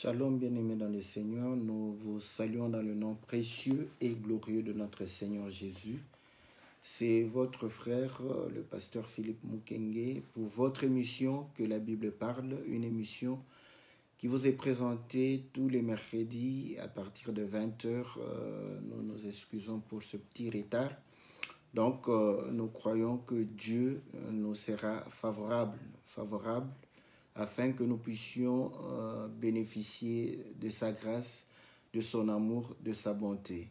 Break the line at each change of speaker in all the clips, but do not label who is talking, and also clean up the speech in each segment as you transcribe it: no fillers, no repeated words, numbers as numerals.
Shalom, bien-aimés dans le Seigneur, nous vous saluons dans le nom précieux et glorieux de notre Seigneur Jésus. C'est votre frère, le pasteur Philippe Mukenge, pour votre émission Que la Bible parle, une émission qui vous est présentée tous les mercredis à partir de 20h. Nous nous excusons pour ce petit retard. Donc, nous croyons que Dieu nous sera favorable afin que nous puissions bénéficier de sa grâce, de son amour, de sa bonté.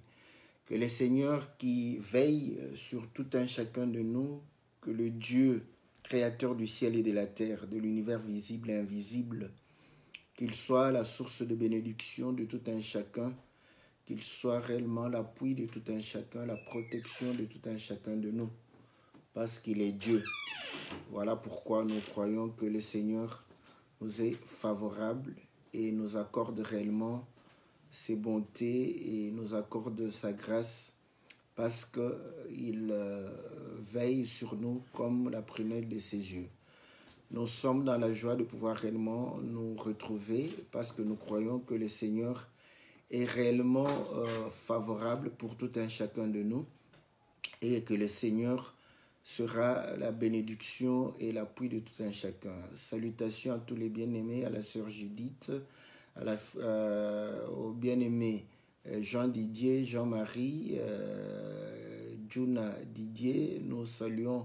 Que le Seigneur qui veille sur tout un chacun de nous, que le Dieu créateur du ciel et de la terre, de l'univers visible et invisible, qu'il soit la source de bénédiction de tout un chacun, qu'il soit réellement l'appui de tout un chacun, la protection de tout un chacun de nous, parce qu'il est Dieu. Voilà pourquoi nous croyons que le Seigneur nous est favorable et nous accorde réellement ses bontés et nous accorde sa grâce parce qu'il veille sur nous comme la prunelle de ses yeux. Nous sommes dans la joie de pouvoir réellement nous retrouver parce que nous croyons que le Seigneur est réellement favorable pour tout un chacun de nous et que le Seigneur sera la bénédiction et l'appui de tout un chacun. Salutations à tous les bien-aimés, à la sœur Judith, au bien-aimé Jean Didier, Jean-Marie, Juna Didier. Nous saluons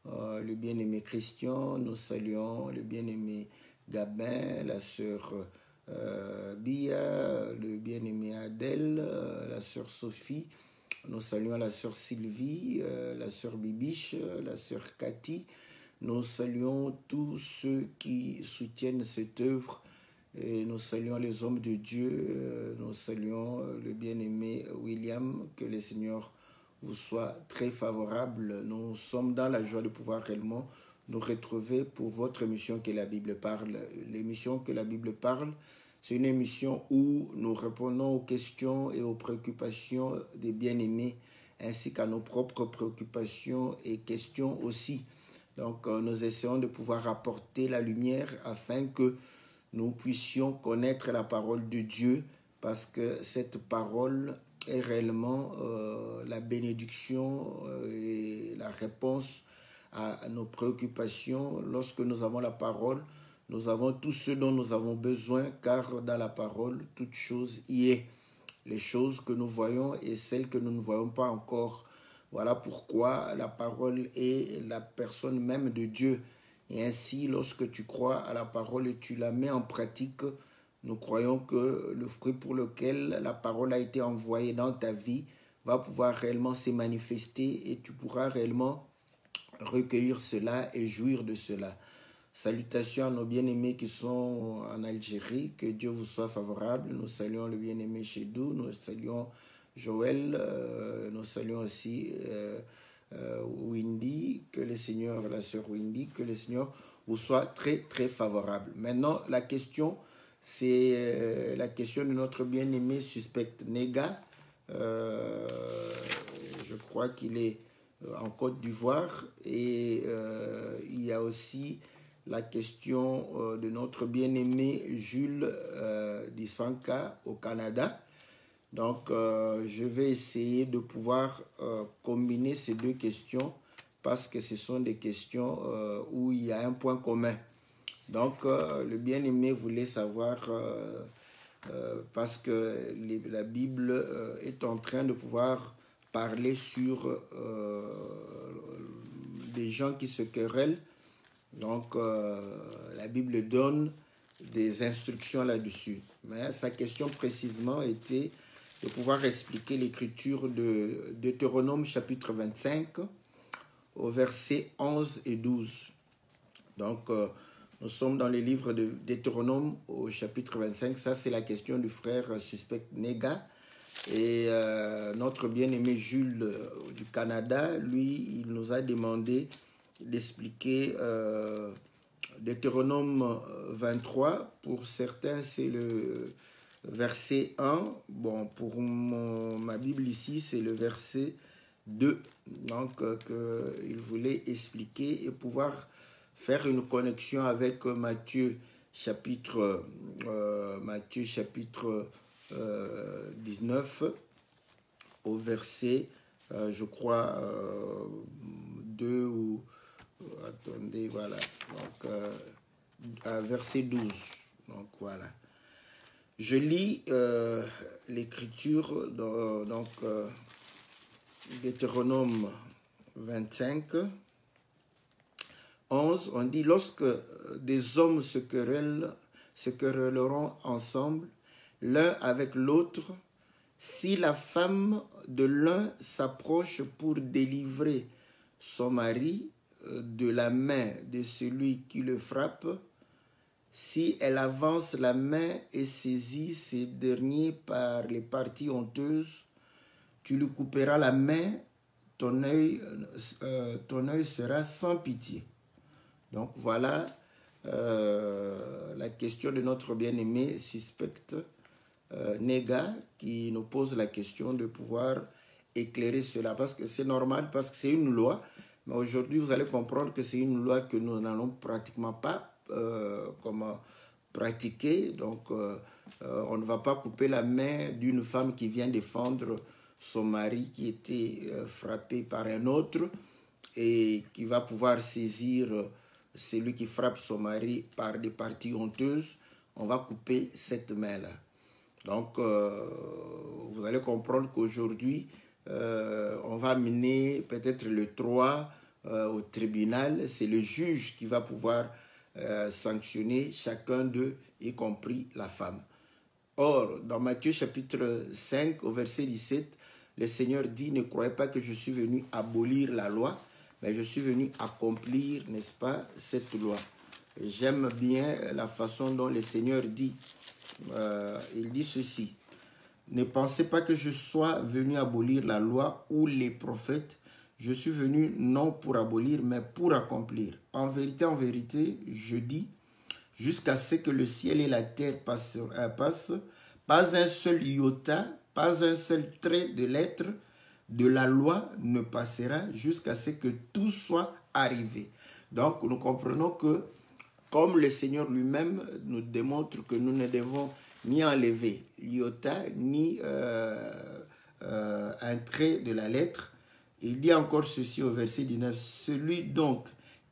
le bien-aimé Christian, nous saluons le bien-aimé Gabin, la sœur Bia, le bien-aimé Adèle, la sœur Sophie. Nous saluons la sœur Sylvie, la sœur Bibiche, la sœur Cathy. Nous saluons tous ceux qui soutiennent cette œuvre. Et nous saluons les hommes de Dieu. Nous saluons le bien-aimé William. Que le Seigneur vous soit très favorable. Nous sommes dans la joie de pouvoir réellement nous retrouver pour votre émission Que la Bible parle. L'émission Que la Bible parle, c'est une émission où nous répondons aux questions et aux préoccupations des bien-aimés, ainsi qu'à nos propres préoccupations et questions aussi. Donc, nous essayons de pouvoir apporter la lumière afin que nous puissions connaître la parole de Dieu, parce que cette parole est réellement la bénédiction et la réponse à nos préoccupations. Lorsque nous avons la parole, nous avons tout ce dont nous avons besoin, car dans la parole, toute chose y est. Les choses que nous voyons et celles que nous ne voyons pas encore. Voilà pourquoi la parole est la personne même de Dieu. Et ainsi, lorsque tu crois à la parole et tu la mets en pratique, nous croyons que le fruit pour lequel la parole a été envoyée dans ta vie va pouvoir réellement se manifester et tu pourras réellement recueillir cela et jouir de cela. Salutations à nos bien-aimés qui sont en Algérie, que Dieu vous soit favorable. Nous saluons le bien-aimé Chédou, nous saluons Joël, nous saluons aussi Windy, que le Seigneur, la sœur Windy, que le Seigneur vous soit très très favorable. Maintenant, la question, c'est la question de notre bien-aimé suspect Nega. Je crois qu'il est en Côte d'Ivoire et il y a aussi la question de notre bien-aimé Jules Disanka au Canada. Donc, je vais essayer de pouvoir combiner ces deux questions parce que ce sont des questions où il y a un point commun. Donc, le bien-aimé voulait savoir, parce que la Bible est en train de pouvoir parler sur des gens qui se querellent. Donc, la Bible donne des instructions là-dessus. Mais sa question précisément était de pouvoir expliquer l'écriture de Deutéronome chapitre 25 au verset 11 et 12. Donc, nous sommes dans le livre de Deutéronome au chapitre 25. Ça, c'est la question du frère suspect Nega. Et notre bien-aimé Jules du Canada, lui, il nous a demandé d'expliquer Deutéronome 23. Pour certains, c'est le verset 1. Bon, pour ma Bible ici, c'est le verset 2. Donc, il voulait expliquer et pouvoir faire une connexion avec Matthieu chapitre Matthieu chapitre 19, au verset, je crois, 2 ou... attendez, voilà. Donc, verset 12. Donc, voilà. Je lis l'écriture, donc, Deutéronome 25, 11, on dit, lorsque des hommes se querelleront ensemble, l'un avec l'autre, si la femme de l'un s'approche pour délivrer son mari de la main de celui qui le frappe, si elle avance la main et saisit ces derniers par les parties honteuses, tu lui couperas la main, ton œil sera sans pitié. Donc voilà la question de notre bien-aimé suspecte Nega qui nous pose la question de pouvoir éclairer cela. Parce que c'est normal, parce que c'est une loi. Mais aujourd'hui, vous allez comprendre que c'est une loi que nous n'allons pratiquement pas pratiquer. Donc, on ne va pas couper la main d'une femme qui vient défendre son mari qui était frappé par un autre et qui va pouvoir saisir celui qui frappe son mari par des parties honteuses. On va couper cette main-là. Donc, vous allez comprendre qu'aujourd'hui, on va mener peut-être le 3 au tribunal. C'est le juge qui va pouvoir sanctionner chacun d'eux, y compris la femme. Or, dans Matthieu chapitre 5, au verset 17, le Seigneur dit, ne croyez pas que je suis venu abolir la loi, mais je suis venu accomplir, n'est-ce pas, cette loi. J'aime bien la façon dont le Seigneur dit. Il dit ceci, ne pensez pas que je sois venu abolir la loi ou les prophètes. Je suis venu non pour abolir, mais pour accomplir. En vérité, je dis, jusqu'à ce que le ciel et la terre passent, pas un seul iota, pas un seul trait de lettre de la loi ne passera jusqu'à ce que tout soit arrivé. Donc, nous comprenons que, comme le Seigneur lui-même nous démontre que nous ne devons ni enlever l'iota, ni un trait de la lettre, il dit encore ceci au verset 19, « Celui donc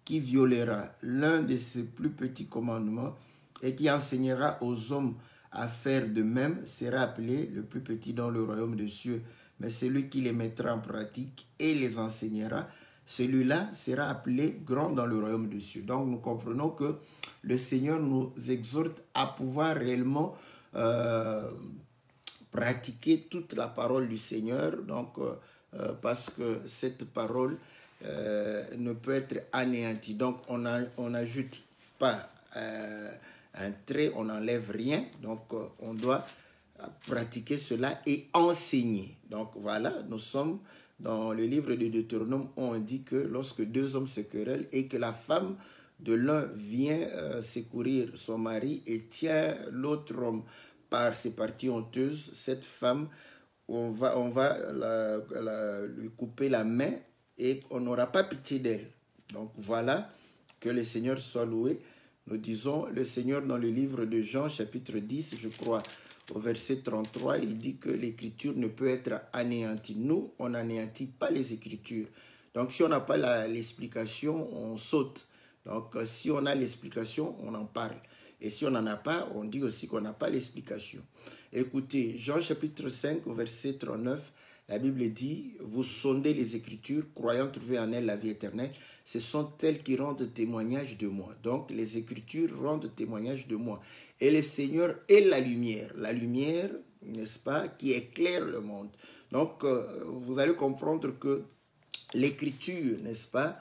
qui violera l'un de ses plus petits commandements et qui enseignera aux hommes à faire de même sera appelé le plus petit dans le royaume des cieux. Mais celui qui les mettra en pratique et les enseignera, celui-là sera appelé grand dans le royaume des cieux. » Donc nous comprenons que le Seigneur nous exhorte à pouvoir réellement pratiquer toute la parole du Seigneur. Donc parce que cette parole ne peut être anéantie. Donc on n'ajoute pas un trait, on n'enlève rien. Donc on doit pratiquer cela et enseigner. Donc voilà, nous sommes dans le livre de Deutéronome où on dit que lorsque deux hommes se querellent et que la femme de l'un vient secourir son mari et tient l'autre homme par ses parties honteuses, cette femme, on va lui couper la main et on n'aura pas pitié d'elle. Donc voilà, que le Seigneur soit loué. Nous disons, le Seigneur dans le livre de Jean, chapitre 10, je crois, au verset 33, il dit que l'écriture ne peut être anéantie. Nous, on n'anéantit pas les écritures. Donc si on n'a pas l'explication, on saute. Donc si on a l'explication, on en parle. Et si on n'en a pas, on dit aussi qu'on n'a pas l'explication. Écoutez, Jean chapitre 5, verset 39, la Bible dit, « Vous sondez les Écritures, croyant trouver en elles la vie éternelle. Ce sont elles qui rendent témoignage de moi. » Donc, les Écritures rendent témoignage de moi. Et le Seigneur est la lumière. La lumière, n'est-ce pas, qui éclaire le monde. Donc, vous allez comprendre que l'Écriture, n'est-ce pas,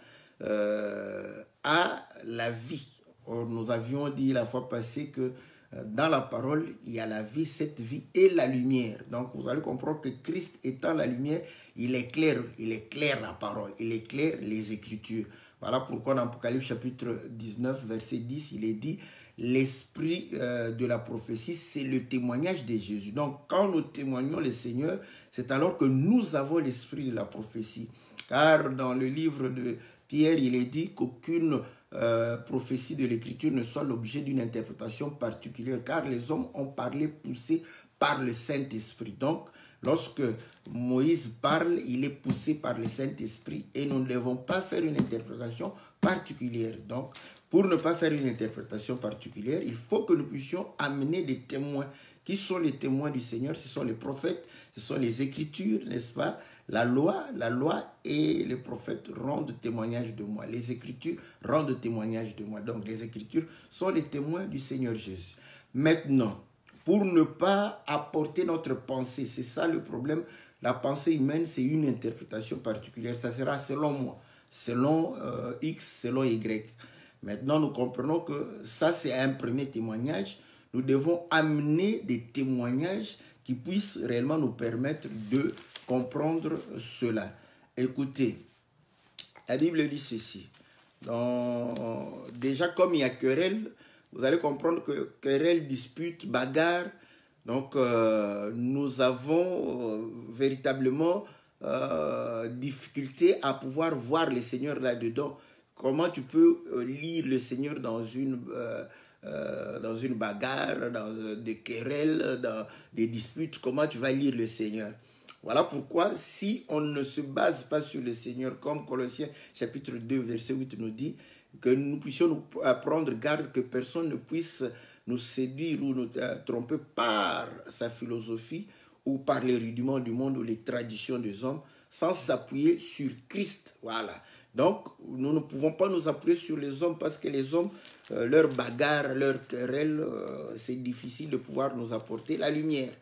a la vie. Or, nous avions dit la fois passée que dans la parole, il y a la vie, cette vie et la lumière. Donc, vous allez comprendre que Christ étant la lumière, il éclaire la parole, il éclaire les Écritures. Voilà pourquoi dans Apocalypse chapitre 19, verset 10, il est dit, l'esprit de la prophétie, c'est le témoignage de Jésus. Donc, quand nous témoignons le Seigneur, c'est alors que nous avons l'esprit de la prophétie. Car dans le livre de Pierre, il est dit qu'aucune prophéties de l'Écriture ne soient l'objet d'une interprétation particulière, car les hommes ont parlé poussés par le Saint-Esprit. Donc, lorsque Moïse parle, il est poussé par le Saint-Esprit et nous ne devons pas faire une interprétation particulière. Donc, pour ne pas faire une interprétation particulière, il faut que nous puissions amener des témoins. Qui sont les témoins du Seigneur? Ce sont les prophètes, ce sont les Écritures, n'est-ce pas? La loi et les prophètes rendent témoignage de moi. Les Écritures rendent témoignage de moi. Donc, les Écritures sont les témoins du Seigneur Jésus. Maintenant, pour ne pas apporter notre pensée, c'est ça le problème. La pensée humaine, c'est une interprétation particulière. Ça sera selon moi, selon X, selon Y. Maintenant, nous comprenons que ça, c'est un premier témoignage. Nous devons amener des témoignages qui puissent réellement nous permettre de comprendre cela. Écoutez, la Bible dit ceci. Déjà, comme il y a querelle, vous allez comprendre que querelle, dispute, bagarre. Donc, nous avons véritablement difficulté à pouvoir voir le Seigneur là-dedans. Comment tu peux lire le Seigneur dans une bagarre, dans des querelles, dans des disputes? Comment tu vas lire le Seigneur? Voilà pourquoi, si on ne se base pas sur le Seigneur, comme Colossiens chapitre 2, verset 8 nous dit, que nous puissions nous prendre garde que personne ne puisse nous séduire ou nous tromper par sa philosophie ou par les rudiments du monde ou les traditions des hommes, sans s'appuyer sur Christ. Voilà. Donc, nous ne pouvons pas nous appuyer sur les hommes parce que les hommes, leur bagarre, leur querelle, c'est difficile de pouvoir nous apporter la lumière.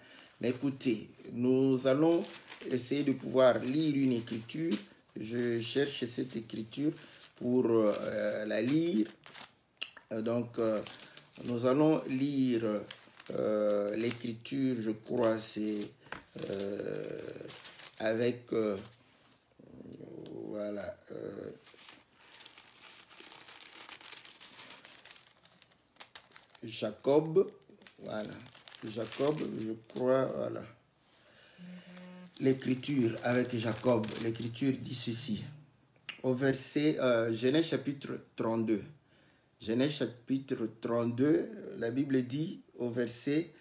Mais écoutez, nous allons essayer de pouvoir lire une écriture. Je cherche cette écriture pour la lire. Donc, nous allons lire l'écriture, je crois, c'est avec... voilà. Jacob. Voilà. Jacob, je crois, voilà. L'écriture avec Jacob. L'écriture dit ceci. Au verset, Genèse chapitre 32. Genèse chapitre 32, la Bible dit au verset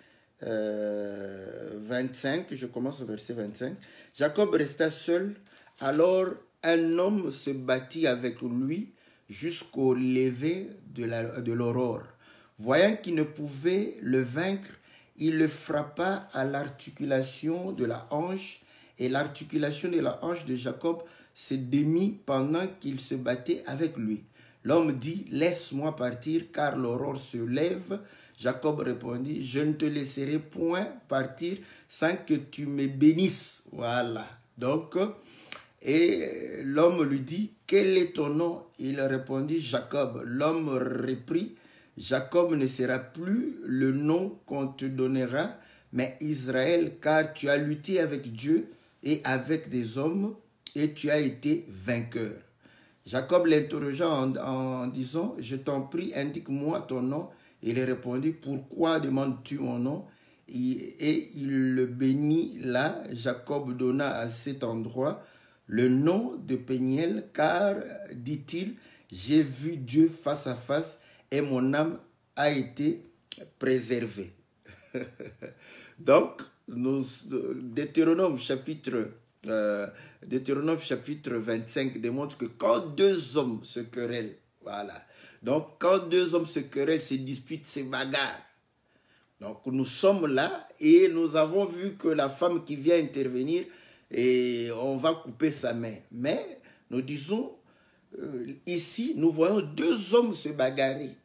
25, je commence au verset 25. Jacob resta seul, alors un homme se battit avec lui jusqu'au lever de l'aurore. Voyant qu'il ne pouvait le vaincre, il le frappa à l'articulation de la hanche, et l'articulation de la hanche de Jacob se démit pendant qu'il se battait avec lui. L'homme dit, laisse-moi partir, car l'aurore se lève. Jacob répondit, je ne te laisserai point partir sans que tu me bénisses. Voilà. Donc, et l'homme lui dit, quel est ton nom? Il répondit, Jacob. L'homme reprit, Jacob ne sera plus le nom qu'on te donnera, mais Israël, car tu as lutté avec Dieu et avec des hommes, et tu as été vainqueur. Jacob l'interrogea en disant, je t'en prie, indique-moi ton nom. Il répondit, pourquoi demandes-tu mon nom? Et il le bénit là. Jacob donna à cet endroit le nom de Péniel, car, dit-il, j'ai vu Dieu face à face et mon âme a été préservée. Donc, Deutéronome chapitre 25 démontre que quand deux hommes se querellent, voilà. Donc, quand deux hommes se querellent, se disputent, se bagarrent. Donc, nous sommes là et nous avons vu que la femme qui vient intervenir, et on va couper sa main. Mais, nous disons, ici, nous voyons deux hommes se bagarrer.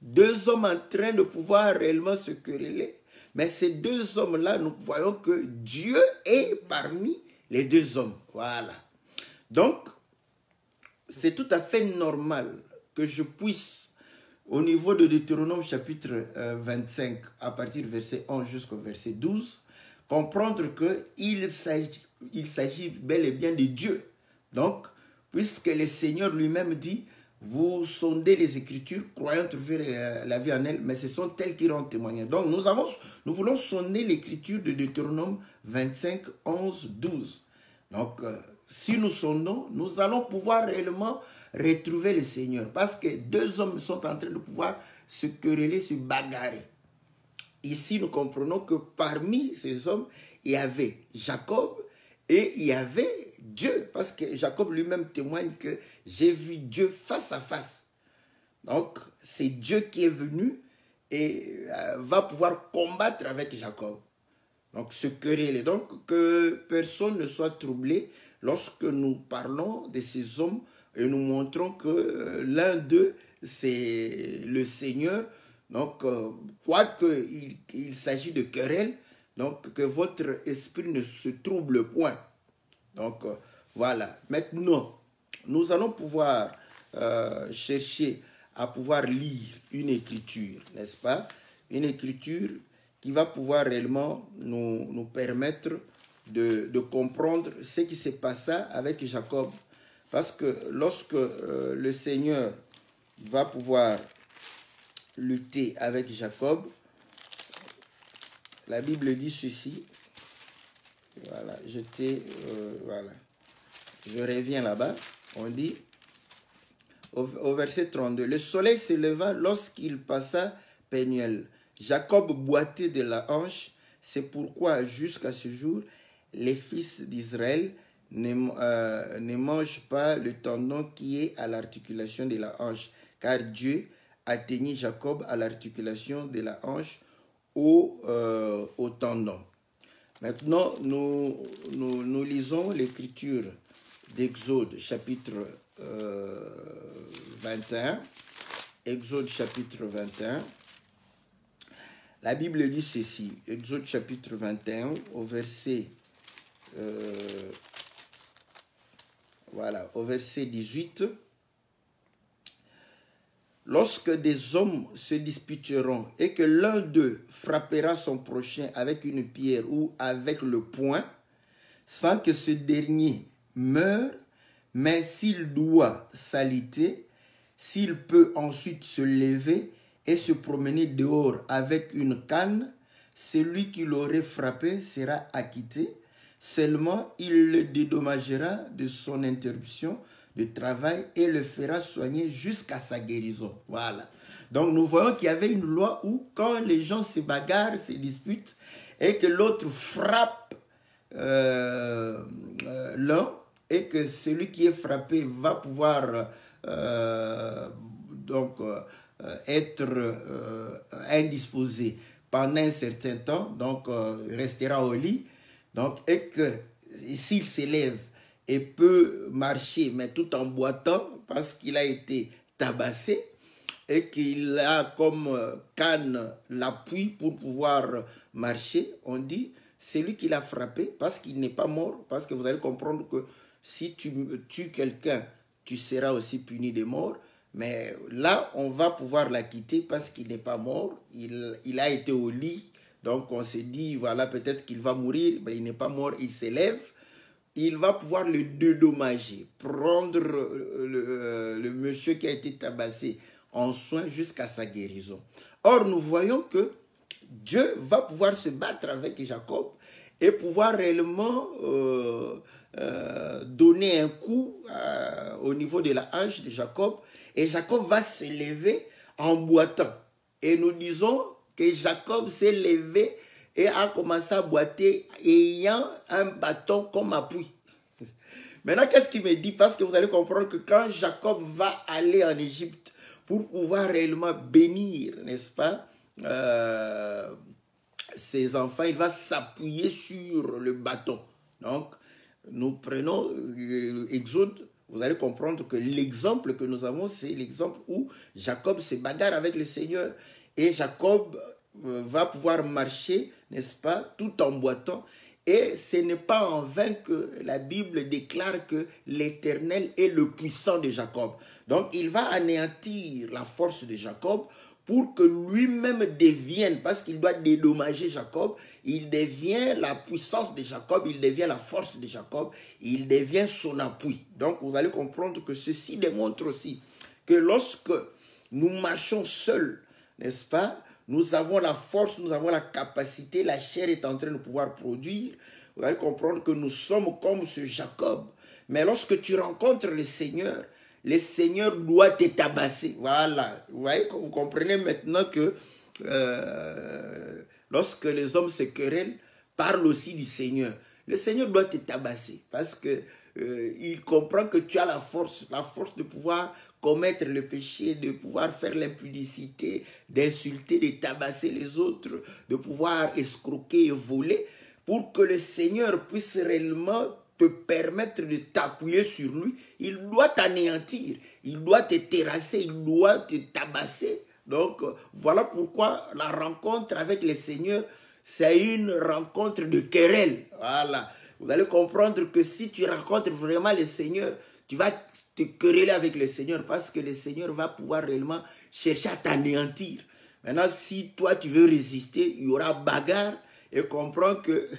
Deux hommes en train de pouvoir réellement se quereller. Mais ces deux hommes-là, nous voyons que Dieu est parmi les deux hommes. Voilà. Donc, c'est tout à fait normal que je puisse, au niveau de Deutéronome chapitre 25, à partir du verset 11 jusqu'au verset 12, comprendre qu'il s'agit bel et bien de Dieu. Donc, puisque le Seigneur lui-même dit, vous sondez les Écritures, croyant trouver la vie en elles, mais ce sont elles qui rendent témoignage. Donc, nous voulons sonder l'Écriture de Deutéronome 25, 11, 12. Donc, si nous sondons, nous allons pouvoir réellement retrouver le Seigneur. Parce que deux hommes sont en train de pouvoir se quereller, se bagarrer. Ici, nous comprenons que parmi ces hommes, il y avait Jacob et il y avait Dieu. Parce que Jacob lui-même témoigne que j'ai vu Dieu face à face. Donc, c'est Dieu qui est venu et va pouvoir combattre avec Jacob. Donc, se quereller. Donc, que personne ne soit troublé lorsque nous parlons de ces hommes et nous montrons que l'un d'eux, c'est le Seigneur. Donc, quoique il s'agit de querelle, donc que votre esprit ne se trouble point. Donc, voilà. Maintenant, nous allons pouvoir chercher à pouvoir lire une écriture, n'est-ce pas? Une écriture qui va pouvoir réellement nous permettre de comprendre ce qui s'est passé avec Jacob. Parce que lorsque le Seigneur va pouvoir lutter avec Jacob, la Bible dit ceci. Voilà, voilà. Je reviens là-bas. On dit au verset 32, le soleil se leva lorsqu'il passa Pénuel. Jacob boitait de la hanche. C'est pourquoi jusqu'à ce jour, les fils d'Israël ne mangent pas le tendon qui est à l'articulation de la hanche, car Dieu atteignit Jacob à l'articulation de la hanche au tendon. Maintenant, nous lisons l'écriture d'Exode, chapitre 21. Exode, chapitre 21. La Bible dit ceci, Exode, chapitre 21, au verset, au verset 18. Lorsque des hommes se disputeront et que l'un d'eux frappera son prochain avec une pierre ou avec le poing, sans que ce dernier meure, mais s'il doit s'aliter, s'il peut ensuite se lever et se promener dehors avec une canne, celui qui l'aurait frappé sera acquitté. Seulement, il le dédommagera de son interruption de travail et le fera soigner jusqu'à sa guérison. Voilà. Donc, nous voyons qu'il y avait une loi où quand les gens se bagarrent, se disputent, et que l'autre frappe l'un, et que celui qui est frappé va pouvoir être indisposé pendant un certain temps, donc restera au lit, donc, et que s'il s'élève et peut marcher, mais tout en boitant, parce qu'il a été tabassé, et qu'il a comme canne l'appui pour pouvoir marcher, on dit, c'est lui qui l'a frappé, parce qu'il n'est pas mort, parce que vous allez comprendre que si tu tues quelqu'un, tu seras aussi puni de mort. Mais là, on va pouvoir l'acquitter parce qu'il n'est pas mort. Il a été au lit. Donc, on s'est dit, voilà, peut-être qu'il va mourir. Mais il n'est pas mort, il s'élève. Il va pouvoir le dédommager, prendre le monsieur qui a été tabassé en soin jusqu'à sa guérison. Or, nous voyons que Dieu va pouvoir se battre avec Jacob et pouvoir réellement donner un coup au niveau de la hanche de Jacob. Et Jacob va se lever en boitant. Et nous disons que Jacob s'est levé et a commencé à boiter ayant un bâton comme appui. Maintenant, qu'est-ce qu'il me dit? Parce que vous allez comprendre que quand Jacob va aller en Égypte pour pouvoir réellement bénir, n'est-ce pas, ses enfants, il va s'appuyer sur le bâton. Donc, nous prenons Exode. Vous allez comprendre que l'exemple que nous avons, c'est l'exemple où Jacob se bagarre avec le Seigneur. Et Jacob va pouvoir marcher, n'est-ce pas, tout en boitant. Et ce n'est pas en vain que la Bible déclare que l'Éternel est le puissant de Jacob. Donc, il va anéantir la force de Jacob pour que lui-même devienne, parce qu'il doit dédommager Jacob, il devient la puissance de Jacob, il devient la force de Jacob, il devient son appui. Donc, vous allez comprendre que ceci démontre aussi que lorsque nous marchons seuls, n'est-ce pas, nous avons la force, nous avons la capacité, la chair est en train de pouvoir produire. Vous allez comprendre que nous sommes comme ce Jacob. Mais lorsque tu rencontres le Seigneur doit te tabasser. Voilà. Vous voyez, vous comprenez maintenant que lorsque les hommes se querellent, parle aussi du Seigneur. Le Seigneur doit te tabasser parce que il comprend que tu as la force de pouvoir commettre le péché, de pouvoir faire l'impudicité, d'insulter, de tabasser les autres, de pouvoir escroquer et voler, pour que le Seigneur puisse réellement te permettre de t'appuyer sur lui. Il doit t'anéantir, il doit te terrasser, il doit te tabasser. Donc, voilà pourquoi la rencontre avec le Seigneur, c'est une rencontre de querelle. Voilà. Vous allez comprendre que si tu rencontres vraiment le Seigneur, tu vas te quereller avec le Seigneur parce que le Seigneur va pouvoir réellement chercher à t'anéantir. Maintenant, si toi tu veux résister, il y aura bagarre et comprends que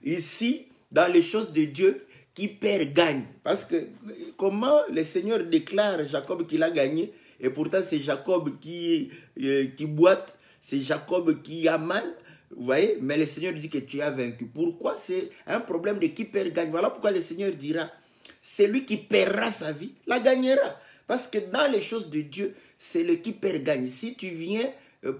ici, dans les choses de Dieu, qui perd gagne. Parce que comment le Seigneur déclare Jacob qu'il a gagné et pourtant c'est Jacob qui boite, c'est Jacob qui a mal. Vous voyez, mais le Seigneur dit que tu as vaincu. Pourquoi? C'est un problème de qui perd gagne. Voilà pourquoi le Seigneur dira, celui qui perdra sa vie, la gagnera. Parce que dans les choses de Dieu, c'est le qui perd gagne. Si tu viens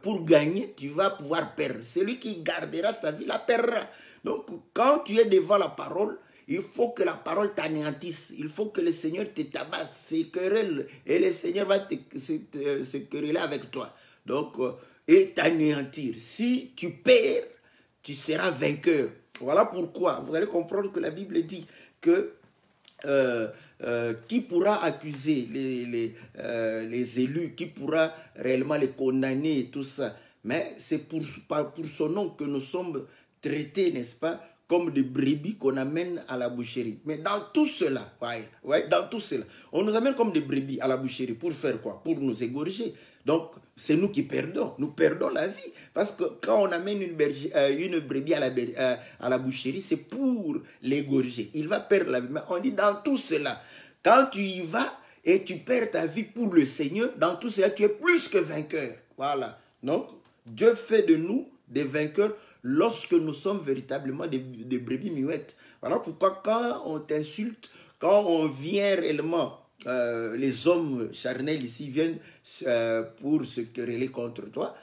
pour gagner, tu vas pouvoir perdre. Celui qui gardera sa vie, la perdra. Donc, quand tu es devant la parole, il faut que la parole t'anéantisse. Il faut que le Seigneur te tabasse, se querelle. Et le Seigneur va se quereller avec toi. Donc, et t'anéantir. Si tu perds, tu seras vainqueur. Voilà pourquoi vous allez comprendre que la Bible dit que qui pourra accuser les élus, qui pourra réellement les condamner et tout ça. Mais c'est pour son nom que nous sommes traités, n'est-ce pas, comme des brebis qu'on amène à la boucherie. Mais dans tout cela, dans tout cela, on nous amène comme des brebis à la boucherie. Pour faire quoi? Pour nous égorger. Donc, c'est nous qui perdons. Nous perdons la vie. Parce que quand on amène une brebis à la boucherie, c'est pour l'égorger. Il va perdre la vie. Mais on dit dans tout cela, quand tu y vas et tu perds ta vie pour le Seigneur, dans tout cela, tu es plus que vainqueur. Voilà. Donc, Dieu fait de nous des vainqueurs lorsque nous sommes véritablement des brebis muettes. Voilà pourquoi quand on t'insulte, quand on vient réellement, les hommes charnels ici viennent pour se quereller contre toi,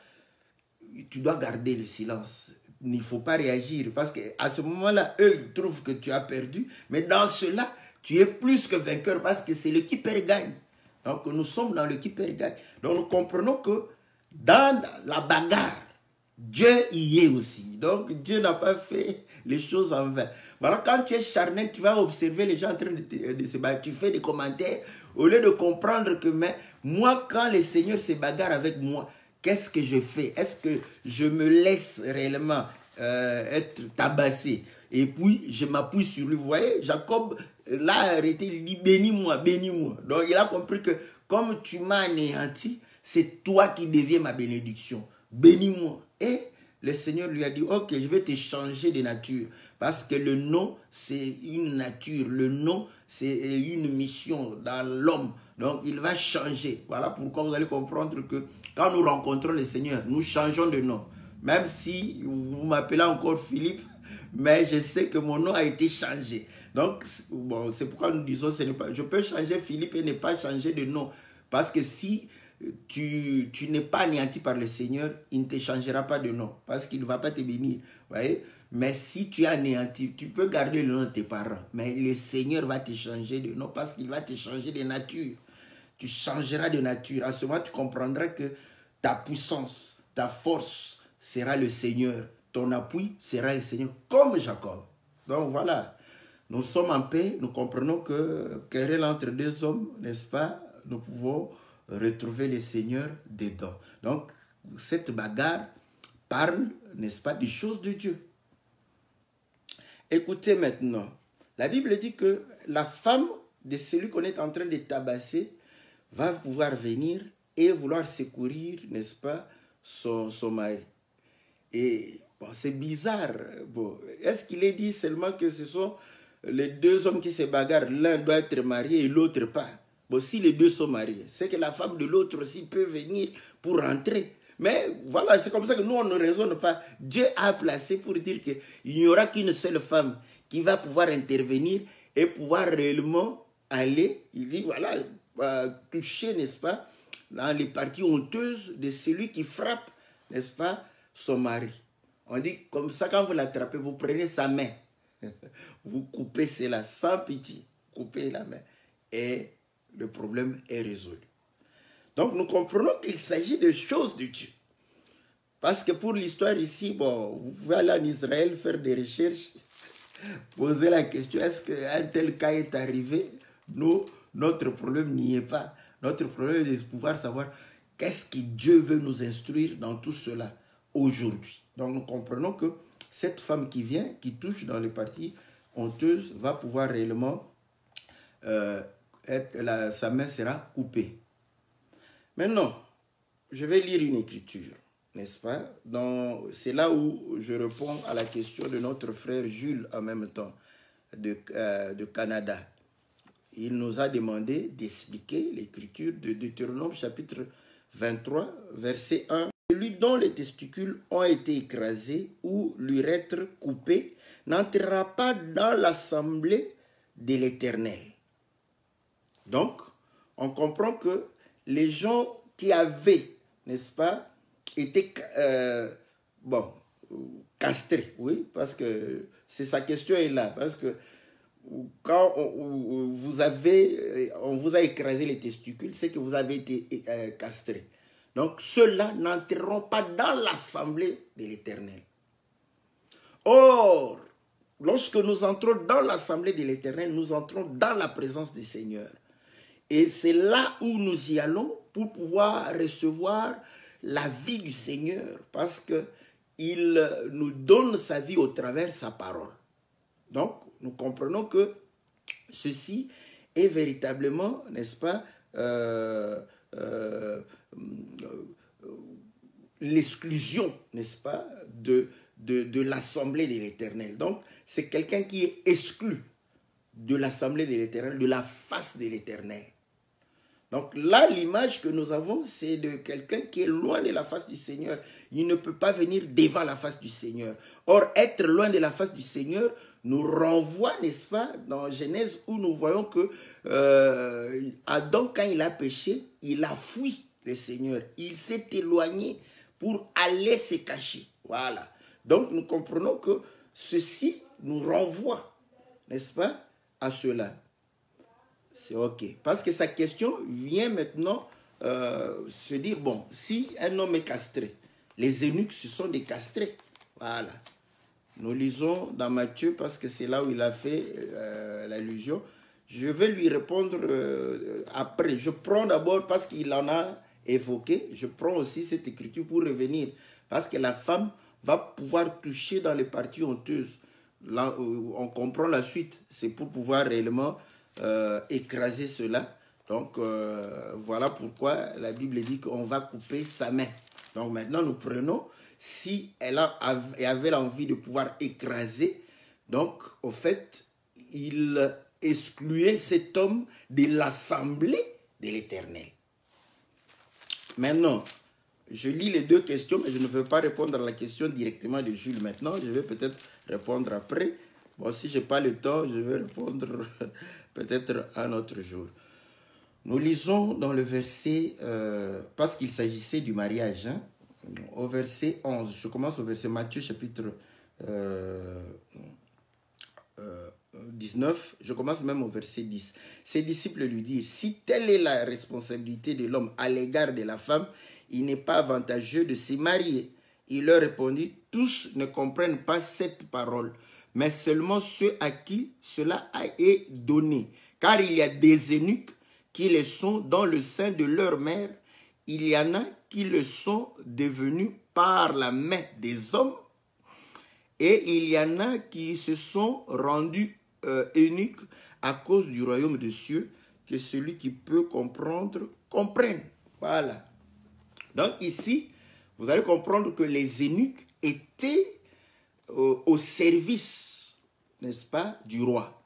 tu dois garder le silence. Il ne faut pas réagir parce qu'à ce moment-là, eux ils trouvent que tu as perdu, mais dans cela, tu es plus que vainqueur parce que c'est le qui perd gagne. Donc nous sommes dans le qui perd gagne. Donc nous comprenons que dans la bagarre, Dieu y est aussi. Donc Dieu n'a pas fait les choses en vain. Voilà, quand tu es charnel, tu vas observer les gens en train de se battre. Tu fais des commentaires au lieu de comprendre que mais, moi, quand le Seigneur se bagarre avec moi, qu'est-ce que je fais? Est-ce que je me laisse réellement être tabassé? Et puis, je m'appuie sur lui. Vous voyez, Jacob l'a arrêté, il dit bénis-moi, bénis-moi. Donc, il a compris que comme tu m'as anéanti, c'est toi qui deviens ma bénédiction. Bénis-moi. Et le Seigneur lui a dit, ok, je vais te changer de nature. Parce que le nom, c'est une nature. Le nom, c'est une mission dans l'homme. Donc, il va changer. Voilà pourquoi vous allez comprendre que quand nous rencontrons le Seigneur, nous changeons de nom. Même si vous m'appelez encore Philippe, mais je sais que mon nom a été changé. Donc, bon, c'est pourquoi nous disons, je peux changer Philippe et ne pas changer de nom. Parce que si tu n'es pas anéanti par le Seigneur, il ne te changera pas de nom. Parce qu'il ne va pas te bénir. Voyez? Mais si tu es anéanti, tu peux garder le nom de tes parents. Mais le Seigneur va te changer de nom parce qu'il va te changer de nature. Tu changeras de nature. À ce moment, tu comprendras que ta puissance, ta force sera le Seigneur. Ton appui sera le Seigneur, comme Jacob. Donc voilà, nous sommes en paix. Nous comprenons que querelle entre deux hommes, n'est-ce pas, nous pouvons retrouver le Seigneur dedans. Donc, cette bagarre parle, n'est-ce pas, des choses de Dieu. Écoutez maintenant, la Bible dit que la femme de celui qu'on est en train de tabasser va pouvoir venir et vouloir secourir, n'est-ce pas, son mari. Et bon, c'est bizarre. Bon, est-ce qu'il est dit seulement que ce sont les deux hommes qui se bagarrent, l'un doit être marié et l'autre pas? Bon, si les deux sont mariés, c'est que la femme de l'autre aussi peut venir pour rentrer. Mais voilà, c'est comme ça que nous, on ne raisonne pas. Dieu a placé pour dire qu'il n'y aura qu'une seule femme qui va pouvoir intervenir et pouvoir réellement aller, il dit, voilà, toucher, n'est-ce pas, dans les parties honteuses de celui qui frappe, n'est-ce pas, son mari. On dit, comme ça, quand vous l'attrapez, vous prenez sa main, vous coupez cela sans pitié, vous coupez la main, et le problème est résolu. Donc, nous comprenons qu'il s'agit de choses de Dieu. Parce que pour l'histoire ici, bon, vous pouvez aller en Israël faire des recherches, poser la question, est-ce qu'un tel cas est arrivé? Nous, notre problème n'y est pas. Notre problème est de pouvoir savoir qu'est-ce que Dieu veut nous instruire dans tout cela aujourd'hui. Donc nous comprenons que cette femme qui vient, qui touche dans les parties honteuses, va pouvoir réellement, sa main sera coupée. Maintenant, je vais lire une écriture, n'est-ce pas? C'est là où je réponds à la question de notre frère Jules en même temps, de Canada. Il nous a demandé d'expliquer l'écriture de Deutéronome chapitre 23, verset 1. Celui dont les testicules ont été écrasés ou l'urètre coupé n'entrera pas dans l'assemblée de l'Éternel. Donc, on comprend que les gens qui avaient, n'est-ce pas, été castrés, oui, parce que c'est sa question est là, parce que quand on vous a écrasé les testicules, c'est que vous avez été castré. Donc, ceux-là n'entreront pas dans l'assemblée de l'Éternel. Or, lorsque nous entrons dans l'assemblée de l'Éternel, nous entrons dans la présence du Seigneur. Et c'est là où nous y allons pour pouvoir recevoir la vie du Seigneur, parce qu'il nous donne sa vie au travers de sa parole. Donc, nous comprenons que ceci est véritablement, n'est-ce pas, l'exclusion, n'est-ce pas, de l'assemblée de l'Éternel. Donc, c'est quelqu'un qui est exclu de l'assemblée de l'Éternel, de la face de l'Éternel. Donc là, l'image que nous avons, c'est de quelqu'un qui est loin de la face du Seigneur. Il ne peut pas venir devant la face du Seigneur. Or, être loin de la face du Seigneur nous renvoie, n'est-ce pas, dans Genèse, où nous voyons que Adam, quand il a péché, il a fui le Seigneur. Il s'est éloigné pour aller se cacher. Voilà. Donc, nous comprenons que ceci nous renvoie, n'est-ce pas, à cela. C'est OK. Parce que sa question vient maintenant se dire, bon, si un homme est castré, les eunuques, ce sont des castrés. Voilà. Nous lisons dans Matthieu, parce que c'est là où il a fait l'allusion. Je vais lui répondre après. Je prends d'abord, parce qu'il en a évoqué, je prends aussi cette écriture pour revenir. Parce que la femme va pouvoir toucher dans les parties honteuses. Là, on comprend la suite. C'est pour pouvoir réellement écraser cela. Donc, voilà pourquoi la Bible dit qu'on va couper sa main. Donc, maintenant, nous prenons, si elle avait l'envie de pouvoir écraser, donc, au fait, il excluait cet homme de l'assemblée de l'Éternel. Maintenant, je lis les deux questions, mais je ne veux pas répondre à la question directement de Jules maintenant. Je vais peut-être répondre après. Bon, si je n'ai pas le temps, je vais répondre peut-être un autre jour. Nous lisons dans le verset, parce qu'il s'agissait du mariage, hein, au verset 11. Je commence au verset Matthieu, chapitre 19. Je commence même au verset 10. Ses disciples lui dirent, si telle est la responsabilité de l'homme à l'égard de la femme, il n'est pas avantageux de se marier. Il leur répondit, tous ne comprennent pas cette parole, mais seulement ceux à qui cela est donné. Car il y a des eunuques qui le sont dans le sein de leur mère. Il y en a qui le sont devenus par la main des hommes. Et il y en a qui se sont rendus eunuques à cause du royaume des cieux, que celui qui peut comprendre, comprenne. Voilà. Donc ici, vous allez comprendre que les eunuques étaient au service, n'est-ce pas, du roi.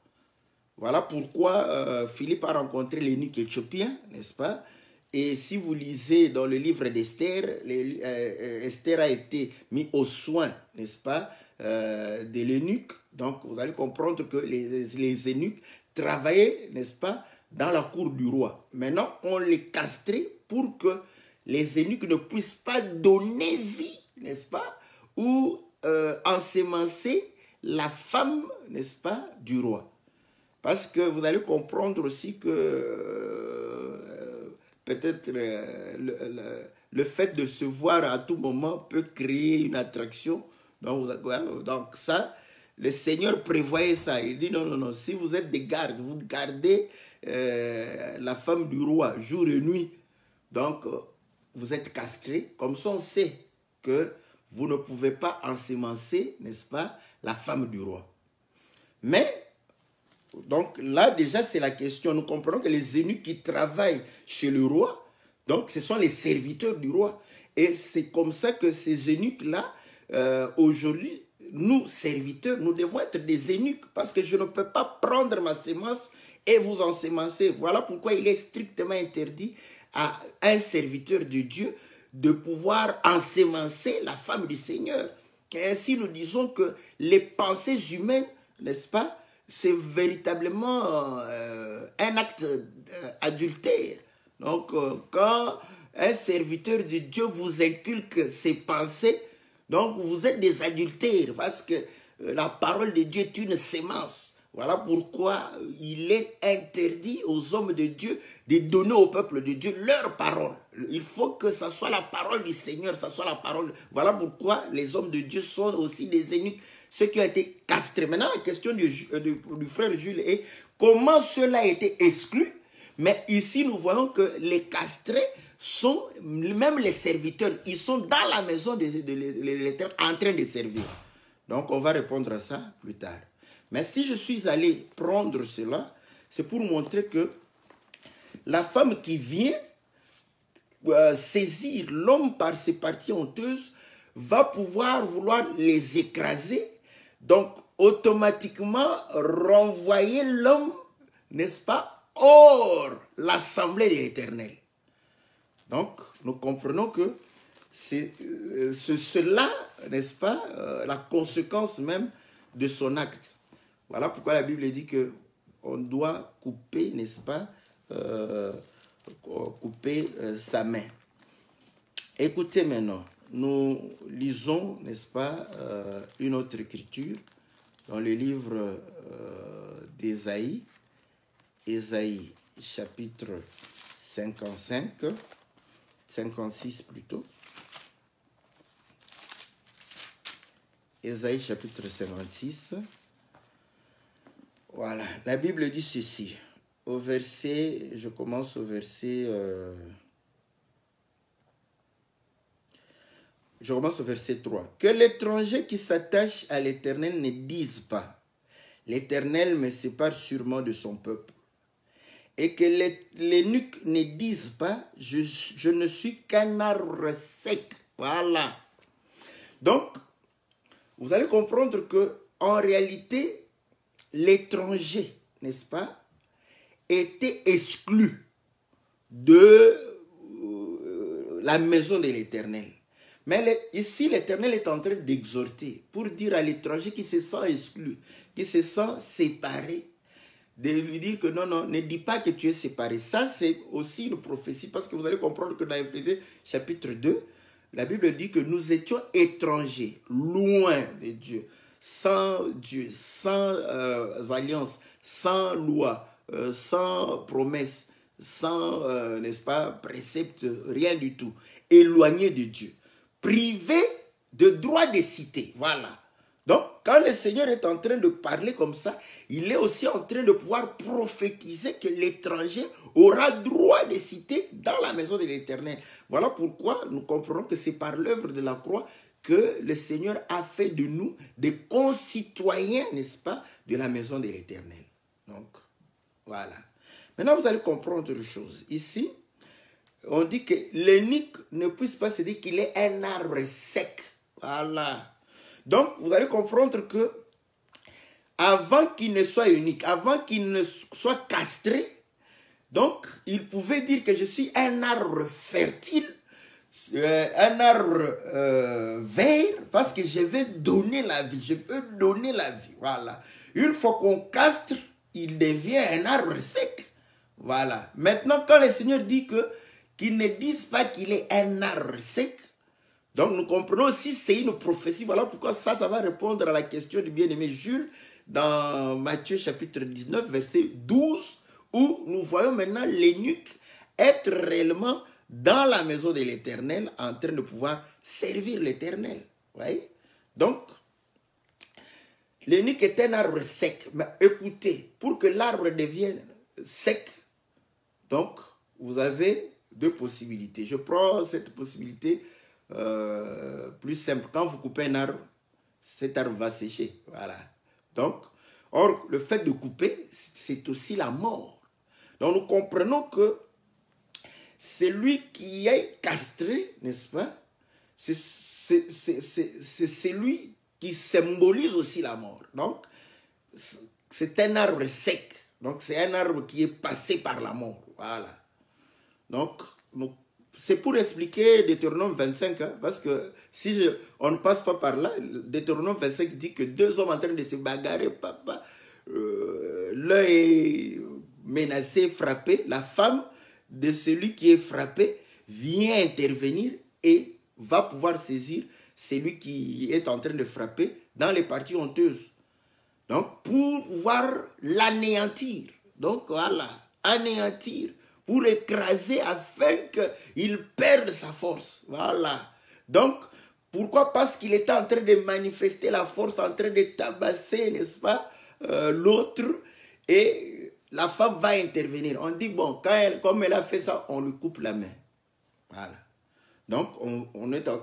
Voilà pourquoi Philippe a rencontré l'eunuque éthiopien, n'est-ce pas? Et si vous lisez dans le livre d'Esther, Esther a été mis au soin, n'est-ce pas, de l'eunuque. Donc, vous allez comprendre que les eunuques travaillaient, n'est-ce pas, dans la cour du roi. Maintenant, on les castrait pour que les eunuques ne puissent pas donner vie, n'est-ce pas, ou ensemencer la femme, n'est-ce pas, du roi. Parce que vous allez comprendre aussi que peut-être le fait de se voir à tout moment peut créer une attraction. Donc ça, le Seigneur prévoyait ça. Il dit non, non, non, si vous êtes des gardes, vous gardez la femme du roi jour et nuit. Donc, vous êtes castrés. Comme ça, on sait que vous ne pouvez pas ensemencer, n'est-ce pas, la femme du roi. Mais, donc là, déjà, c'est la question. Nous comprenons que les eunuques qui travaillent chez le roi, donc ce sont les serviteurs du roi. Et c'est comme ça que ces eunuques-là, aujourd'hui, nous, serviteurs, nous devons être des eunuques parce que je ne peux pas prendre ma sémence et vous ensemencer. Voilà pourquoi il est strictement interdit à un serviteur de Dieu de pouvoir ensemencer la femme du Seigneur. Et ainsi, nous disons que les pensées humaines, n'est-ce pas, c'est véritablement un acte adultère. Donc, quand un serviteur de Dieu vous inculque ses pensées, donc vous êtes des adultères parce que la parole de Dieu est une sémence. Voilà pourquoi il est interdit aux hommes de Dieu de donner au peuple de Dieu leur parole. Il faut que ça soit la parole du Seigneur, ça soit la parole. Voilà pourquoi les hommes de Dieu sont aussi des eunuques, ceux qui ont été castrés. Maintenant, la question du frère Jules est comment cela a été exclu. Mais ici, nous voyons que les castrés sont, même les serviteurs, ils sont dans la maison de l'Éternel en train de servir. Donc, on va répondre à ça plus tard. Mais si je suis allé prendre cela, c'est pour montrer que la femme qui vient saisir l'homme par ses parties honteuses va pouvoir vouloir les écraser. Donc, automatiquement, renvoyer l'homme, n'est-ce pas, hors l'assemblée de l'Éternel. Donc, nous comprenons que c'est cela, n'est-ce pas, la conséquence même de son acte. Voilà pourquoi la Bible dit qu'on doit couper, n'est-ce pas, couper sa main. Écoutez maintenant, nous lisons, n'est-ce pas, une autre écriture dans le livre d'Ésaïe, Ésaïe chapitre 55, 56 plutôt. Ésaïe chapitre 56. Voilà, la Bible dit ceci. Au verset, je commence au verset... je commence au verset 3. Que l'étranger qui s'attache à l'Éternel ne dise pas, l'Éternel me sépare sûrement de son peuple. Et que l'eunuque ne dise pas, je ne suis qu'un arbre sec. Voilà. Donc, vous allez comprendre que en réalité, l'étranger, n'est-ce pas, était exclu de la maison de l'Éternel. Mais ici, l'Éternel est en train d'exhorter pour dire à l'étranger qui se sent exclu, qui se sent séparé, de lui dire que non, non, ne dis pas que tu es séparé. Ça, c'est aussi une prophétie parce que vous allez comprendre que dans Éphésiens chapitre 2, la Bible dit que nous étions étrangers, loin de Dieu, sans Dieu, sans alliance, sans loi, sans promesse, sans, n'est-ce pas, précepte, rien du tout, éloignés de Dieu, privés de droit de cité, voilà. Donc, quand le Seigneur est en train de parler comme ça, il est aussi en train de pouvoir prophétiser que l'étranger aura droit de cité dans la maison de l'Éternel. Voilà pourquoi nous comprenons que c'est par l'œuvre de la croix que le Seigneur a fait de nous des concitoyens, n'est-ce pas, de la maison de l'Éternel. Donc, voilà. Maintenant, vous allez comprendre une chose. Ici, on dit que l'eunuque ne puisse pas se dire qu'il est un arbre sec. Voilà. Donc, vous allez comprendre que avant qu'il ne soit unique, avant qu'il ne soit castré, donc, il pouvait dire que je suis un arbre fertile un arbre vert, parce que je vais donner la vie. Je peux donner la vie. Voilà. Une fois qu'on castre, il devient un arbre sec. Voilà. Maintenant, quand le Seigneur dit qu'ils ne disent pas qu'il est un arbre sec, donc nous comprenons aussi c'est une prophétie. Voilà pourquoi ça va répondre à la question du bien-aimé Jules dans Matthieu chapitre 19, verset 12, où nous voyons maintenant l'eunuque être réellement dans la maison de l'Éternel en train de pouvoir servir l'Éternel. Voyez? Donc, l'eunuque est un arbre sec. Mais écoutez, pour que l'arbre devienne sec, donc, vous avez deux possibilités. Je prends cette possibilité plus simple. Quand vous coupez un arbre, cet arbre va sécher. Voilà. Donc, or, le fait de couper, c'est aussi la mort. Donc, nous comprenons que celui qui est castré, n'est-ce pas, c'est celui qui symbolise aussi la mort. Donc, c'est un arbre sec. Donc, c'est un arbre qui est passé par la mort. Voilà. Donc, c'est pour expliquer Deutéronome 25, hein, parce que si on ne passe pas par là, Deutéronome 25 dit que deux hommes en train de se bagarrer, papa, l'un est menacé, frappé, la femme de celui qui est frappé vient intervenir et va pouvoir saisir celui qui est en train de frapper dans les parties honteuses. Donc, pour pouvoir l'anéantir. Donc, voilà, anéantir. Pour écraser afin qu'il perde sa force. Voilà. Donc, pourquoi? Parce qu'il était en train de manifester la force, en train de tabasser, n'est-ce pas, l'autre. Et la femme va intervenir. On dit, bon, comme elle a fait ça, on lui coupe la main. Voilà. Donc,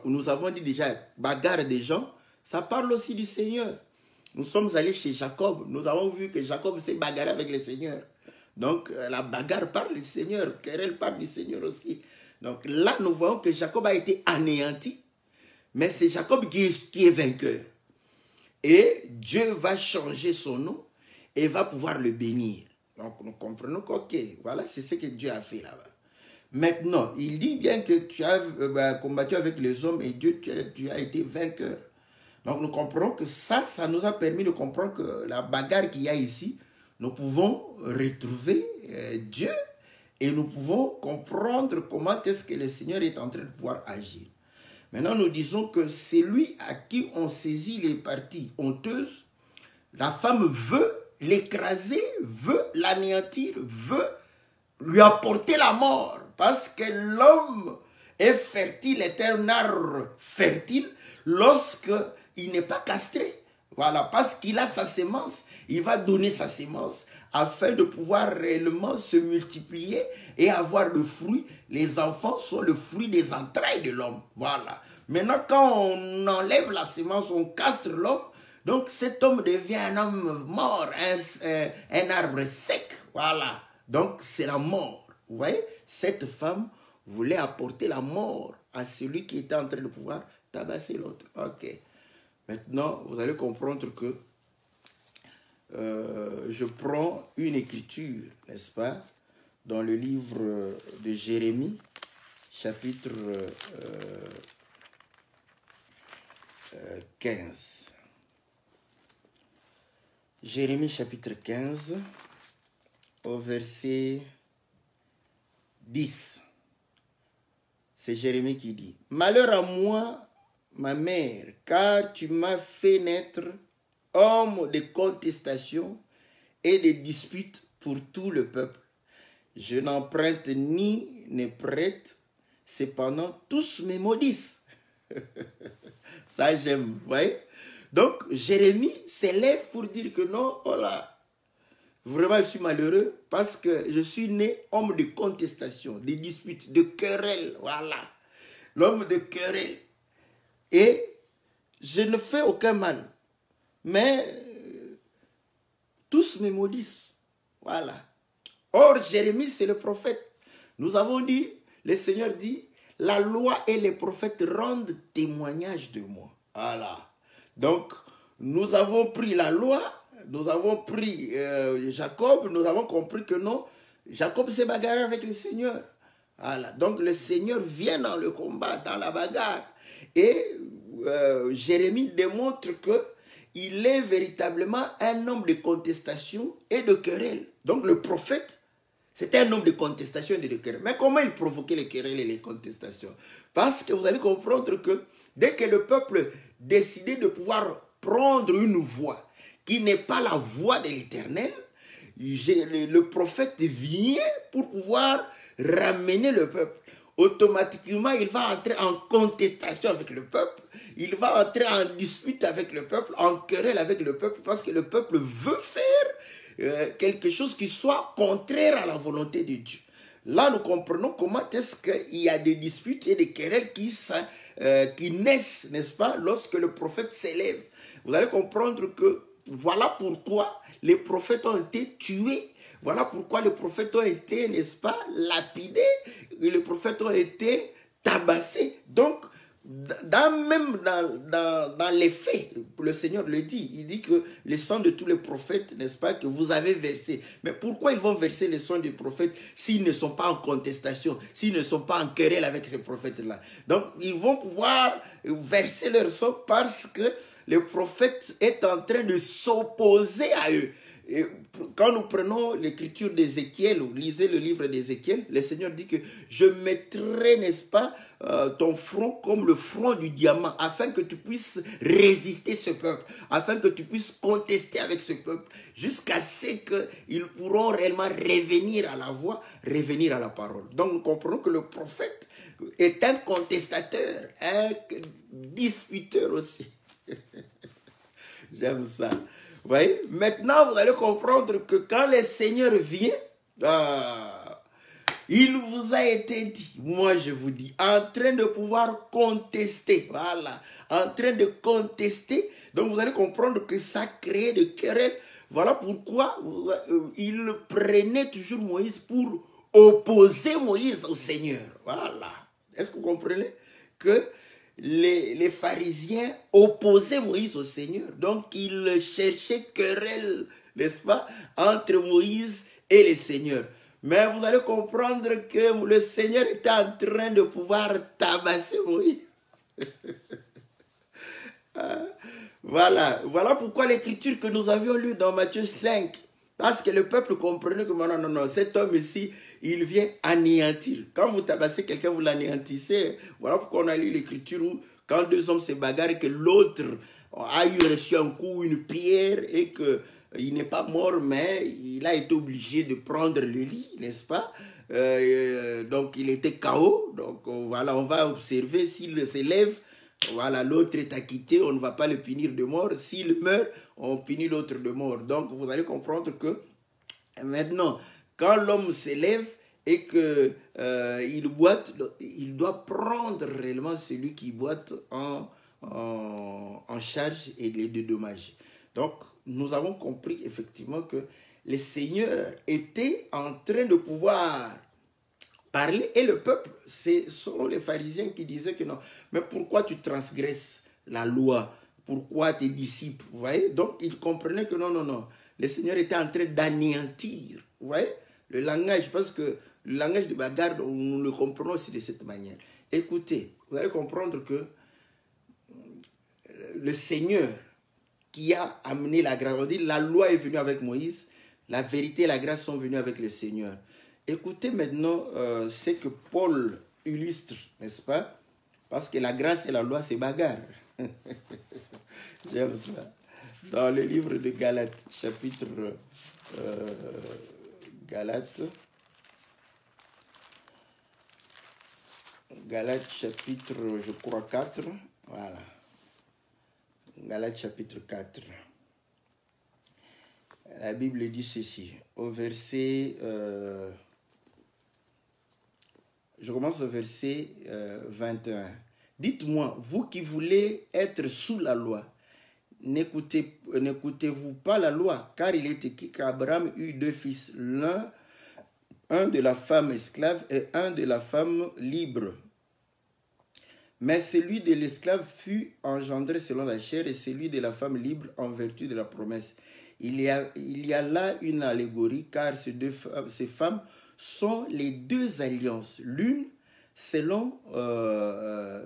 nous avons dit déjà, bagarre des gens, ça parle aussi du Seigneur. Nous sommes allés chez Jacob. Nous avons vu que Jacob s'est bagarré avec le Seigneur. Donc, la bagarre parle du Seigneur. Querelle parle du Seigneur aussi. Donc, là, nous voyons que Jacob a été anéanti. Mais c'est Jacob qui est vainqueur. Et Dieu va changer son nom et va pouvoir le bénir. Donc, nous comprenons qu'ok, voilà, c'est ce que Dieu a fait là-bas. Maintenant, il dit bien que tu as combattu avec les hommes et Dieu, tu as été vainqueur. Donc, nous comprenons que ça nous a permis de comprendre que la bagarre qu'il y a ici, nous pouvons retrouver Dieu et nous pouvons comprendre comment est-ce que le Seigneur est en train de pouvoir agir. Maintenant, nous disons que celui à qui on saisit les parties honteuses, la femme veut l'écraser, veut l'anéantir, veut lui apporter la mort. Parce que l'homme est fertile, est un arbre fertile lorsqu'il n'est pas castré. Voilà, parce qu'il a sa sémence, il va donner sa sémence afin de pouvoir réellement se multiplier et avoir le fruit. Les enfants sont le fruit des entrailles de l'homme. Voilà. Maintenant, quand on enlève la sémence, on castre l'homme, donc cet homme devient un homme mort, un arbre sec. Voilà. Donc c'est la mort. Vous voyez, cette femme voulait apporter la mort à celui qui était en train de pouvoir tabasser l'autre. Ok. Maintenant, vous allez comprendre que je prends une écriture, n'est-ce pas, dans le livre de Jérémie, chapitre 15. Jérémie, chapitre 15, au verset 10. C'est Jérémie qui dit: « Malheur à moi, ma mère, car tu m'as fait naître homme de contestation et de disputes pour tout le peuple. Je n'emprunte ni ne prête, cependant tous me maudissent. » Ça j'aime, vous voyez. Donc Jérémie s'élève pour dire que non, oh là, vraiment je suis malheureux parce que je suis né homme de contestation, de disputes, de querelles, voilà. L'homme de querelles. Et je ne fais aucun mal. Mais tous me maudissent. Voilà. Or, Jérémie, c'est le prophète. Nous avons dit, le Seigneur dit, la loi et les prophètes rendent témoignage de moi. Voilà. Donc, nous avons pris la loi, nous avons pris Jacob, nous avons compris que non, Jacob s'est bagarré avec le Seigneur. Voilà. Donc le Seigneur vient dans le combat, dans la bagarre. Et Jérémie démontre qu'il est véritablement un homme de contestation et de querelle. Donc le prophète, c'était un homme de contestation et de querelle. Mais comment il provoquait les querelles et les contestations? Parce que vous allez comprendre que dès que le peuple décidait de pouvoir prendre une voie qui n'est pas la voie de l'Éternel, le prophète vient pour pouvoir ramener le peuple. Automatiquement, il va entrer en contestation avec le peuple. Il va entrer en dispute avec le peuple, en querelle avec le peuple, parce que le peuple veut faire quelque chose qui soit contraire à la volonté de Dieu. Là, nous comprenons comment est-ce qu'il y a des disputes et des querelles qui naissent, n'est-ce pas, lorsque le prophète s'élève. Vous allez comprendre que voilà pourquoi les prophètes ont été tués. Voilà pourquoi les prophètes ont été, n'est-ce pas, lapidés. Et les prophètes ont été tabassés. Donc, même dans les faits, le Seigneur le dit. Il dit que le sang de tous les prophètes, n'est-ce pas, que vous avez versé. Mais pourquoi ils vont verser le sang des prophètes s'ils ne sont pas en contestation, s'ils ne sont pas en querelle avec ces prophètes-là? Donc, ils vont pouvoir verser leur sang parce que le prophète est en train de s'opposer à eux. Et quand nous prenons l'écriture d'Ézéchiel, ou lisez le livre d'Ézéchiel, le Seigneur dit que je mettrai, n'est-ce pas, ton front comme le front du diamant, afin que tu puisses résister ce peuple, afin que tu puisses contester avec ce peuple, jusqu'à ce qu'ils pourront réellement revenir à la voie, revenir à la parole. Donc nous comprenons que le prophète est un contestateur, un disputeur aussi. J'aime ça. Vous voyez? Maintenant, vous allez comprendre que quand le Seigneur vient, il vous a été dit, moi je vous dis, en train de pouvoir contester. Voilà. En train de contester. Donc vous allez comprendre que ça crée des querelles. Voilà pourquoi il prenait toujours Moïse pour opposer Moïse au Seigneur. Voilà. Est-ce que vous comprenez que les pharisiens opposaient Moïse au Seigneur. Donc, ils cherchaient querelle, n'est-ce pas, entre Moïse et le Seigneur. Mais vous allez comprendre que le Seigneur était en train de pouvoir tabasser Moïse. Voilà pourquoi l'écriture que nous avions lue dans Matthieu 5, parce que le peuple comprenait que non, cet homme ici, il vient anéantir. Quand vous tabassez quelqu'un, vous l'anéantissez. Voilà pourquoi on a lu l'écriture où quand deux hommes se bagarrent et que l'autre a reçu un coup, une pierre, et qu'il n'est pas mort, mais il a été obligé de prendre le lit, n'est-ce pas? Donc il était KO. Donc voilà, on va observer s'il se lève. Voilà, l'autre est acquitté, on ne va pas le punir de mort. S'il meurt, on punit l'autre de mort. Donc vous allez comprendre que maintenant, quand l'homme s'élève et qu'il boite, il doit prendre réellement celui qui boite en charge et les dédommager. Donc, nous avons compris effectivement que le Seigneur était en train de pouvoir parler et le peuple, ce sont les pharisiens qui disaient que non, mais pourquoi tu transgresses la loi? Pourquoi tes disciples? Vous voyez? Donc, ils comprenaient que non, le Seigneur était en train d'anéantir. Vous voyez? Le langage, parce que le langage de bagarre, nous le comprenons aussi de cette manière. Écoutez, vous allez comprendre que le Seigneur qui a amené la grâce, on dit la loi est venue avec Moïse, la vérité et la grâce sont venues avec le Seigneur. Écoutez maintenant ce que Paul illustre, n'est-ce pas? Parce que la grâce et la loi, c'est bagarre. J'aime ça. Dans le livre de Galates, chapitre Galates chapitre, je crois, 4. Voilà. Galates chapitre 4. La Bible dit ceci, au verset... je commence au verset 21. Dites-moi, vous qui voulez être sous la loi, n'écoutez-vous pas la loi? Car il est écrit qu'Abraham eut deux fils, un de la femme esclave et un de la femme libre. Mais celui de l'esclave fut engendré selon la chair et celui de la femme libre en vertu de la promesse. Il y a là une allégorie, car ces femmes sont les deux alliances. L'une, selon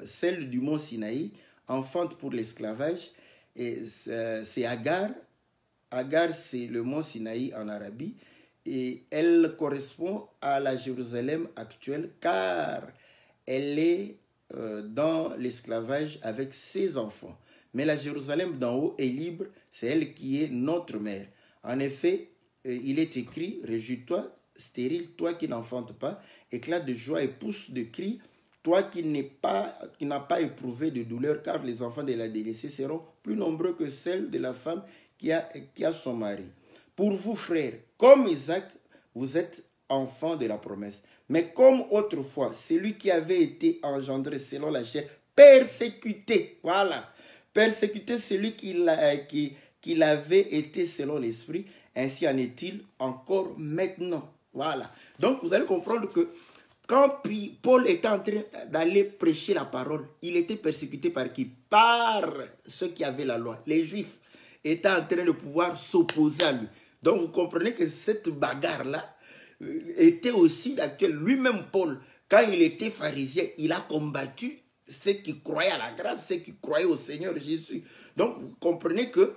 celle du mont Sinaï, enfante pour l'esclavage, et c'est Agar. Agar, c'est le mont Sinaï en Arabie, et elle correspond à la Jérusalem actuelle, car elle est dans l'esclavage avec ses enfants. Mais la Jérusalem d'en haut est libre, c'est elle qui est notre mère. En effet, il est écrit, réjouis-toi, stérile, toi qui n'enfantes pas, éclate de joie et pousse de cris, toi qui n'as pas éprouvé de douleur, car les enfants de la délaissée seront plus nombreux que celles de la femme qui a son mari. Pour vous, frères, comme Isaac, vous êtes enfants de la promesse. Mais comme autrefois, celui qui avait été engendré selon la chair, persécuté, voilà, persécuté celui qui l'avait été selon l'esprit, ainsi en est-il encore maintenant. Voilà. Donc, vous allez comprendre que quand Paul était en train d'aller prêcher la parole, il était persécuté par qui? Par ceux qui avaient la loi. Les Juifs étaient en train de pouvoir s'opposer à lui. Donc, vous comprenez que cette bagarre-là était aussi d'actuel. Lui-même, Paul, quand il était pharisien, il a combattu ceux qui croyaient à la grâce, ceux qui croyaient au Seigneur Jésus. Donc, vous comprenez que,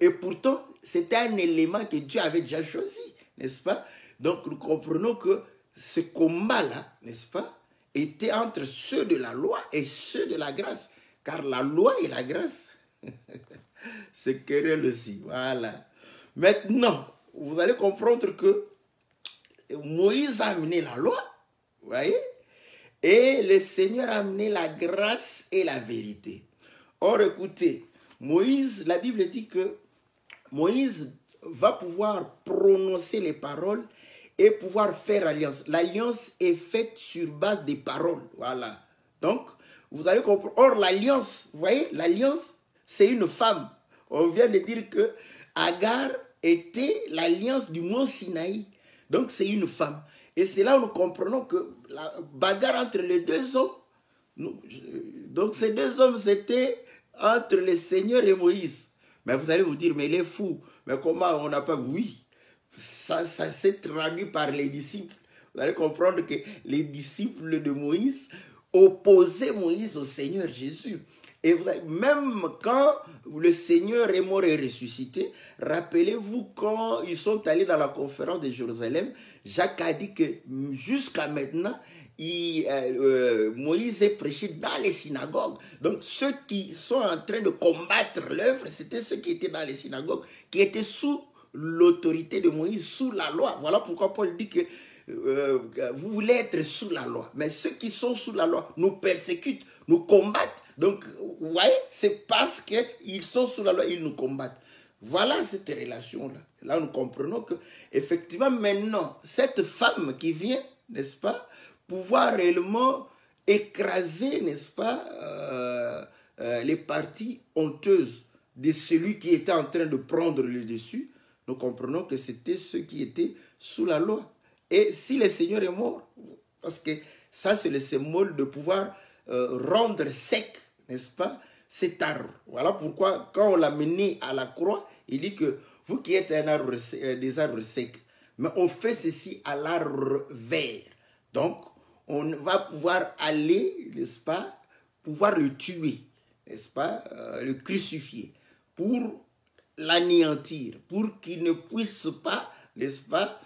et pourtant, c'était un élément que Dieu avait déjà choisi, n'est-ce pas? Donc, nous comprenons que ce combat-là, n'est-ce pas, était entre ceux de la loi et ceux de la grâce. Car la loi et la grâce, c'est querelle aussi. Voilà. Maintenant, vous allez comprendre que Moïse a amené la loi, vous voyez, et le Seigneur a amené la grâce et la vérité. Or, écoutez, Moïse, la Bible dit que Moïse va pouvoir prononcer les paroles et pouvoir faire alliance. L'alliance est faite sur base des paroles, voilà. Donc, vous allez comprendre. Or, l'alliance, vous voyez, l'alliance, c'est une femme. On vient de dire que Agar était l'alliance du mont Sinaï. Donc, c'est une femme. Et c'est là où nous comprenons que la bagarre entre les deux hommes, donc ces deux hommes, c'était entre le Seigneur et Moïse. Mais vous allez vous dire, mais il est fou. Mais comment on n'a pas... Oui, ça s'est traduit par les disciples. Vous allez comprendre que les disciples de Moïse opposaient Moïse au Seigneur Jésus. Et même quand le Seigneur est mort et ressuscité, rappelez-vous quand ils sont allés dans la conférence de Jérusalem, Jacques a dit que jusqu'à maintenant, Moïse est prêché dans les synagogues. Donc ceux qui sont en train de combattre l'œuvre, c'était ceux qui étaient dans les synagogues, qui étaient sous l'autorité de Moïse, sous la loi. Voilà pourquoi Paul dit que vous voulez être sous la loi. Mais ceux qui sont sous la loi nous persécutent, nous combattent. Donc, vous voyez, c'est parce qu'ils sont sous la loi, ils nous combattent. Voilà cette relation-là. Là, nous comprenons que, effectivement, maintenant, cette femme qui vient, n'est-ce pas, pouvoir réellement écraser, n'est-ce pas, les parties honteuses de celui qui était en train de prendre le dessus, nous comprenons que c'était ceux qui étaient sous la loi. Et si le Seigneur est mort, parce que ça, c'est le symbole de pouvoir rendre sec, n'est-ce pas, cet arbre. Voilà pourquoi, quand on l'a mené à la croix, il dit que vous qui êtes un arbre, des arbres secs, mais on fait ceci à l'arbre vert. Donc, on va pouvoir aller, n'est-ce pas, pouvoir le tuer, n'est-ce pas, le crucifier, pour l'anéantir, pour qu'il ne puisse pas, n'est-ce pas,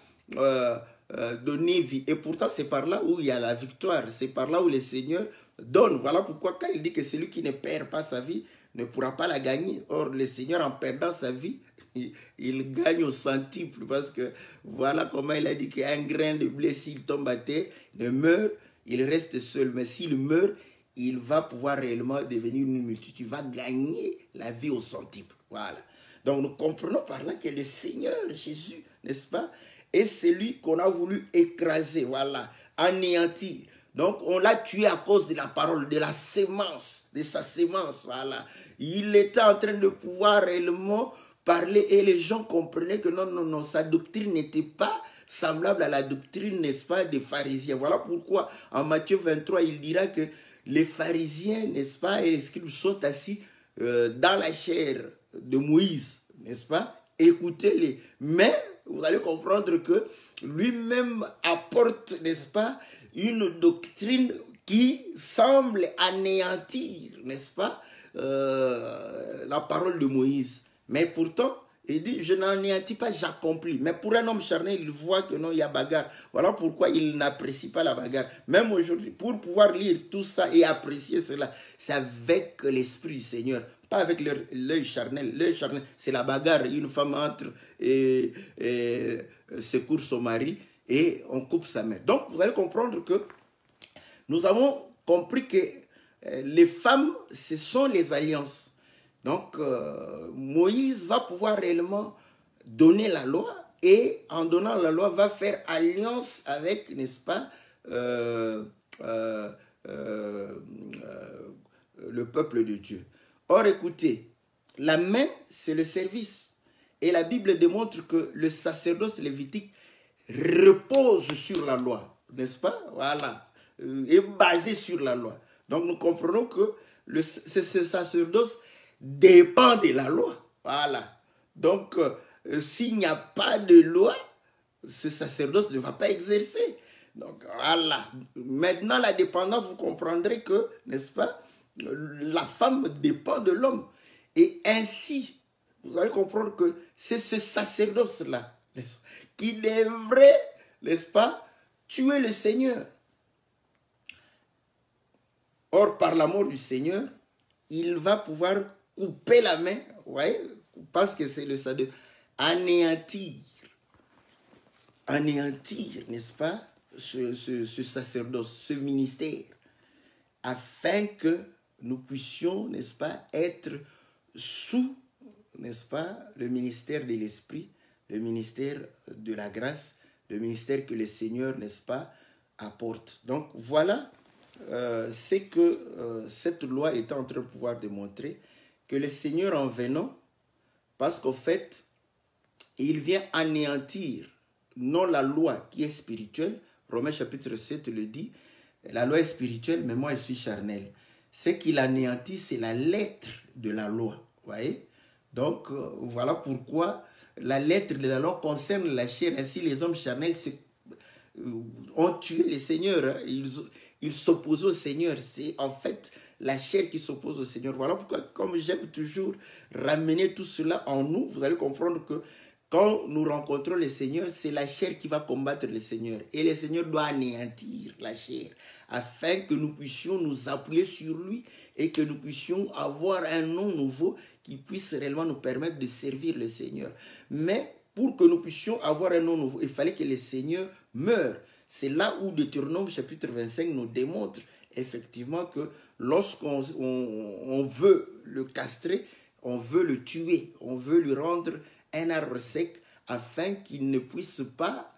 donner vie. Et pourtant, c'est par là où il y a la victoire. C'est par là où le Seigneur donne. Voilà pourquoi quand il dit que celui qui ne perd pas sa vie ne pourra pas la gagner. Or, le Seigneur, en perdant sa vie, il gagne au centuple. Parce que voilà comment il a dit qu'un grain de blé, s'il tombe à terre, ne meurt, il reste seul. Mais s'il meurt, il va pouvoir réellement devenir une multitude. Il va gagner la vie au centuple. Voilà. Donc, nous comprenons par là que le Seigneur Jésus, n'est-ce pas, et c'est lui qu'on a voulu écraser, voilà, anéantir. Donc, on l'a tué à cause de la parole, de la sémence, de sa sémence, voilà. Il était en train de pouvoir réellement parler et les gens comprenaient que non, sa doctrine n'était pas semblable à la doctrine, n'est-ce pas, des pharisiens. Voilà pourquoi, en Matthieu 23, il dira que les pharisiens, n'est-ce pas, et les scribes sont assis dans la chair de Moïse, n'est-ce pas, écoutez-les. Mais vous allez comprendre que lui-même apporte, n'est-ce pas, une doctrine qui semble anéantir, n'est-ce pas, la parole de Moïse. Mais pourtant, il dit, je n'anéantis pas, j'accomplis. Mais pour un homme charnel, il voit que non, il y a bagarre. Voilà pourquoi il n'apprécie pas la bagarre. Même aujourd'hui, pour pouvoir lire tout ça et apprécier cela, c'est avec l'esprit du Seigneur, pas avec l'œil charnel. L'œil charnel, c'est la bagarre. Une femme entre et secourt son mari et on coupe sa main. Donc, vous allez comprendre que nous avons compris que les femmes, ce sont les alliances. Donc, Moïse va pouvoir réellement donner la loi et en donnant la loi, va faire alliance avec, n'est-ce pas, le peuple de Dieu. Or, écoutez, la main, c'est le service. Et la Bible démontre que le sacerdoce lévitique repose sur la loi, n'est-ce pas? Voilà, est basé sur la loi. Donc, nous comprenons que ce sacerdoce dépend de la loi. Voilà. Donc, s'il n'y a pas de loi, ce sacerdoce ne va pas exercer. Donc, voilà. Maintenant, la dépendance, vous comprendrez que, n'est-ce pas, la femme dépend de l'homme. Et ainsi, vous allez comprendre que c'est ce sacerdoce-là qui devrait, n'est-ce pas, tuer le Seigneur. Or, par la mort du Seigneur, il va pouvoir couper la main, ouais, parce que c'est le sacerdoce, anéantir, n'est-ce pas, ce sacerdoce, ce ministère, afin que nous puissions, n'est-ce pas, être sous, n'est-ce pas, le ministère de l'Esprit, le ministère de la grâce, le ministère que le Seigneur, n'est-ce pas, apporte. Donc voilà, c'est que cette loi est en train de pouvoir démontrer que le Seigneur en venant, parce qu'au fait, il vient anéantir non la loi qui est spirituelle, Romains chapitre 7 le dit, la loi est spirituelle, mais moi je suis charnel. Ce qu'il anéantit, c'est la lettre de la loi. Voyez? Donc, voilà pourquoi la lettre de la loi concerne la chair. Ainsi, les hommes charnels ont tué le Seigneur. Ils s'opposent au Seigneur. C'est en fait la chair qui s'oppose au Seigneur. Voilà pourquoi, comme j'aime toujours ramener tout cela en nous, vous allez comprendre que quand nous rencontrons le Seigneur, c'est la chair qui va combattre le Seigneur. Et le Seigneur doit anéantir la chair afin que nous puissions nous appuyer sur lui et que nous puissions avoir un nom nouveau qui puisse réellement nous permettre de servir le Seigneur. Mais pour que nous puissions avoir un nom nouveau, il fallait que le Seigneur meure. C'est là où Deutéronome chapitre 25 nous démontre effectivement que lorsqu'on veut le castrer, on veut le tuer, on veut lui rendre un arbre sec afin qu'il ne puisse pas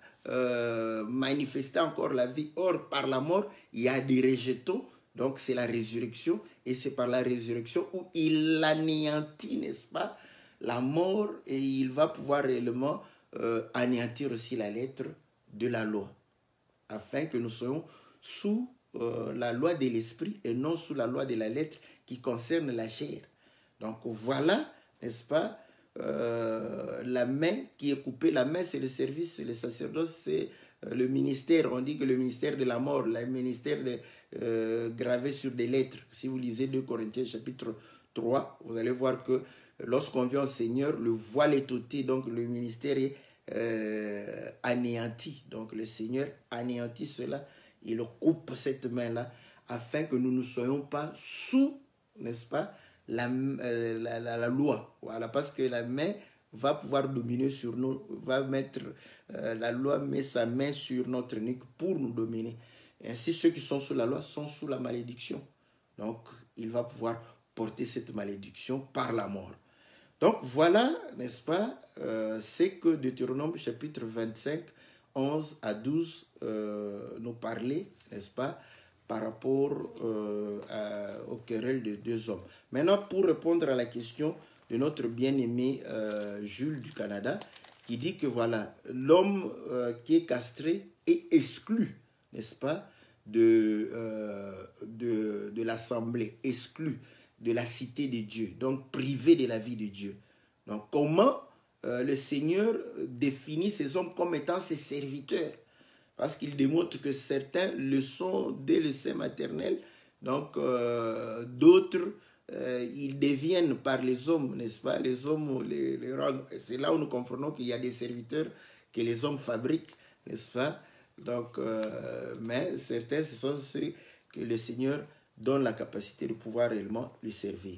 manifester encore la vie. Or, par la mort, il y a des rejetons. Donc, c'est la résurrection. Et c'est par la résurrection où il anéantit, n'est-ce pas, la mort. Et il va pouvoir réellement anéantir aussi la lettre de la loi. Afin que nous soyons sous la loi de l'esprit et non sous la loi de la lettre qui concerne la chair. Donc, voilà, n'est-ce pas, la main qui est coupée. La main, c'est le service, c'est le sacerdoce, c'est le ministère. On dit que le ministère de la mort, le ministère gravé sur des lettres. Si vous lisez 2 Corinthiens chapitre 3, vous allez voir que lorsqu'on vient au Seigneur, le voile est ôté, donc le ministère est anéanti. Donc le Seigneur anéantit cela, il coupe cette main-là afin que nous ne soyons pas sous, n'est-ce pas, la loi. Voilà, parce que la main va pouvoir dominer sur nous, va mettre, la loi met sa main sur notre nuque pour nous dominer. Et ainsi, ceux qui sont sous la loi sont sous la malédiction. Donc, il va pouvoir porter cette malédiction par la mort. Donc, voilà, n'est-ce pas, c'est que Deutéronome chapitre 25, 11 à 12 nous parlait, n'est-ce pas, par rapport aux querelles de deux hommes. Maintenant, pour répondre à la question de notre bien-aimé Jules du Canada, qui dit que voilà, l'homme qui est castré est exclu, n'est-ce pas, de l'assemblée, exclu de la cité de Dieu, donc privé de la vie de Dieu. Donc, comment le Seigneur définit ces hommes comme étant ses serviteurs. Parce qu'il démontre que certains le sont dès le sein maternel. Donc, d'autres, ils deviennent par les hommes, n'est-ce pas? Les hommes les rendent. C'est là où nous comprenons qu'il y a des serviteurs que les hommes fabriquent, n'est-ce pas? Donc, mais certains, ce sont ceux que le Seigneur donne la capacité de pouvoir réellement lui servir.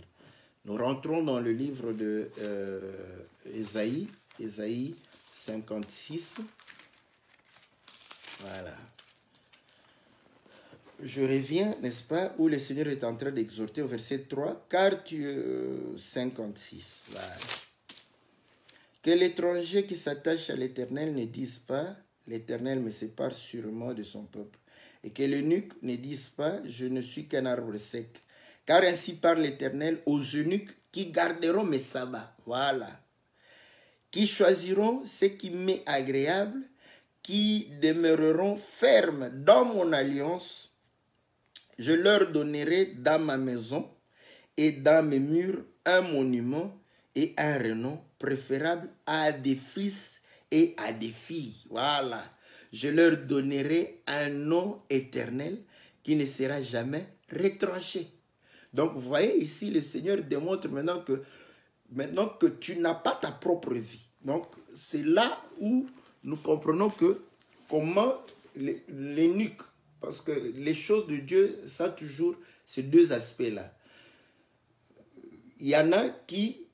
Nous rentrons dans le livre de Ésaïe, Ésaïe 56. Voilà. Je reviens, n'est-ce pas, où le Seigneur est en train d'exhorter au verset 3, car tu 56. Voilà. Que l'étranger qui s'attache à l'Éternel ne dise pas, l'Éternel me sépare sûrement de son peuple. Et que l'eunuque ne dise pas, je ne suis qu'un arbre sec. Car ainsi parle l'Éternel aux eunuques qui garderont mes sabbats. Voilà. Qui choisiront ce qui m'est agréable, qui demeureront fermes dans mon alliance. Je leur donnerai dans ma maison et dans mes murs un monument et un renom préférable à des fils et à des filles. Voilà. Je leur donnerai un nom éternel qui ne sera jamais retranché. Donc, vous voyez ici, le Seigneur démontre maintenant que tu n'as pas ta propre vie. Donc, c'est là où nous comprenons que comment l'eunuque, parce que les choses de Dieu, ça a toujours ces deux aspects-là. Il y en a qui,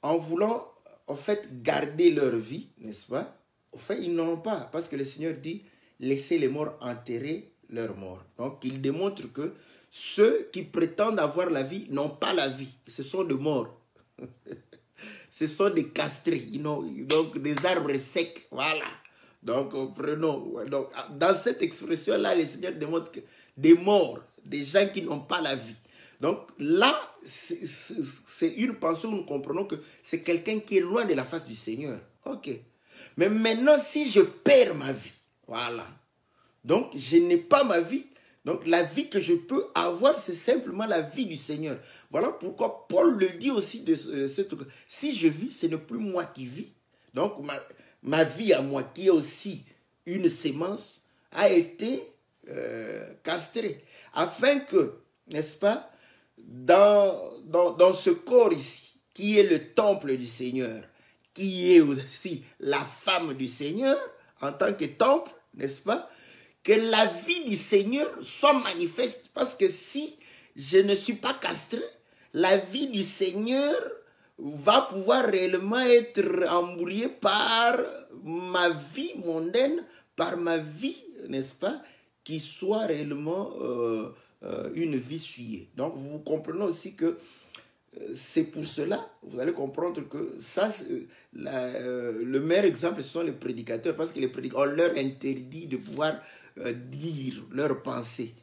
en voulant en fait garder leur vie, n'est-ce pas? En fait, ils n'en ont pas, parce que le Seigneur dit, laissez les morts enterrer leurs morts. Donc, il démontre que ceux qui prétendent avoir la vie n'ont pas la vie. Ce sont des morts. Ce sont des castrés, donc des arbres secs. Voilà. Donc, prenons. Donc, dans cette expression-là, le Seigneur démontre que des morts, des gens qui n'ont pas la vie. Donc, là, c'est une pensée où nous comprenons que c'est quelqu'un qui est loin de la face du Seigneur. Ok. Mais maintenant, si je perds ma vie, voilà. Donc, je n'ai pas ma vie. Donc, la vie que je peux avoir, c'est simplement la vie du Seigneur. Voilà pourquoi Paul le dit aussi de ce truc. Si je vis, ce n'est plus moi qui vis. Donc, ma vie à moi, qui est aussi une sémence, a été castrée. Afin que, n'est-ce pas, dans ce corps ici, qui est le temple du Seigneur, qui est aussi la femme du Seigneur, en tant que temple, n'est-ce pas, que la vie du Seigneur soit manifeste. Parce que si je ne suis pas castré, la vie du Seigneur va pouvoir réellement être embrouillée par ma vie mondaine, par ma vie, n'est-ce pas, qui soit réellement une vie souillée. Donc, vous comprenez aussi que c'est pour cela, vous allez comprendre que ça, le meilleur exemple, ce sont les prédicateurs, parce que les prédicateurs, on leur interdit de pouvoir dire leurs pensées.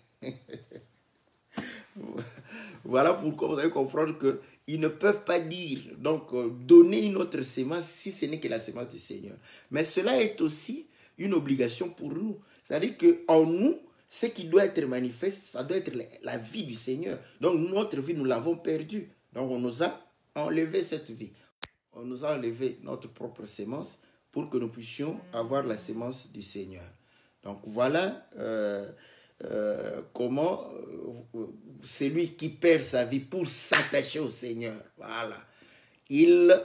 Voilà pourquoi vous allez comprendre qu'ils ne peuvent pas dire, donc donner une autre sémence si ce n'est que la sémence du Seigneur. Mais cela est aussi une obligation pour nous. C'est-à-dire qu'en nous, ce qui doit être manifeste, ça doit être la vie du Seigneur. Donc notre vie, nous l'avons perdue. Donc on nous a enlevé cette vie. On nous a enlevé notre propre sémence pour que nous puissions avoir la sémence du Seigneur. Donc voilà comment celui qui perd sa vie pour s'attacher au Seigneur, voilà, il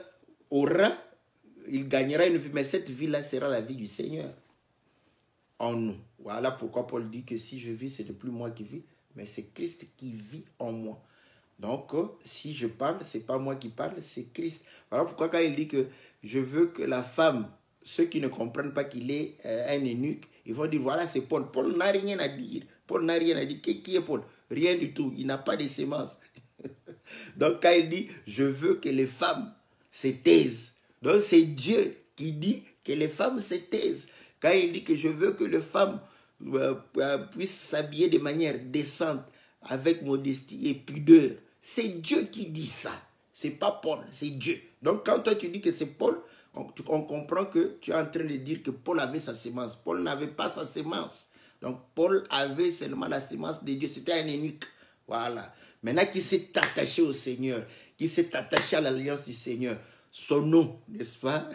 gagnera une vie, mais cette vie-là sera la vie du Seigneur en nous. Voilà pourquoi Paul dit que si je vis, ce n'est plus moi qui vis, mais c'est Christ qui vit en moi. Donc, si je parle, ce n'est pas moi qui parle, c'est Christ. Voilà pourquoi quand il dit que je veux que la femme, ceux qui ne comprennent pas qu'il est un eunuque, ils vont dire, voilà, c'est Paul. Paul n'a rien à dire. Paul n'a rien à dire. Qui est Paul? Rien du tout. Il n'a pas de sémence. Donc, quand il dit, je veux que les femmes se taisent. Donc, c'est Dieu qui dit que les femmes se taisent. Quand il dit que je veux que les femmes puissent s'habiller de manière décente, avec modestie et pudeur, c'est Dieu qui dit ça. C'est pas Paul, c'est Dieu. Donc, quand toi tu dis que c'est Paul, on comprend que tu es en train de dire que Paul avait sa sémence. Paul n'avait pas sa sémence. Donc, Paul avait seulement la sémence de Dieu. C'était un eunuque. Voilà. Maintenant qu'il s'est attaché au Seigneur, qu'il s'est attaché à l'alliance du Seigneur, son nom, n'est-ce pas?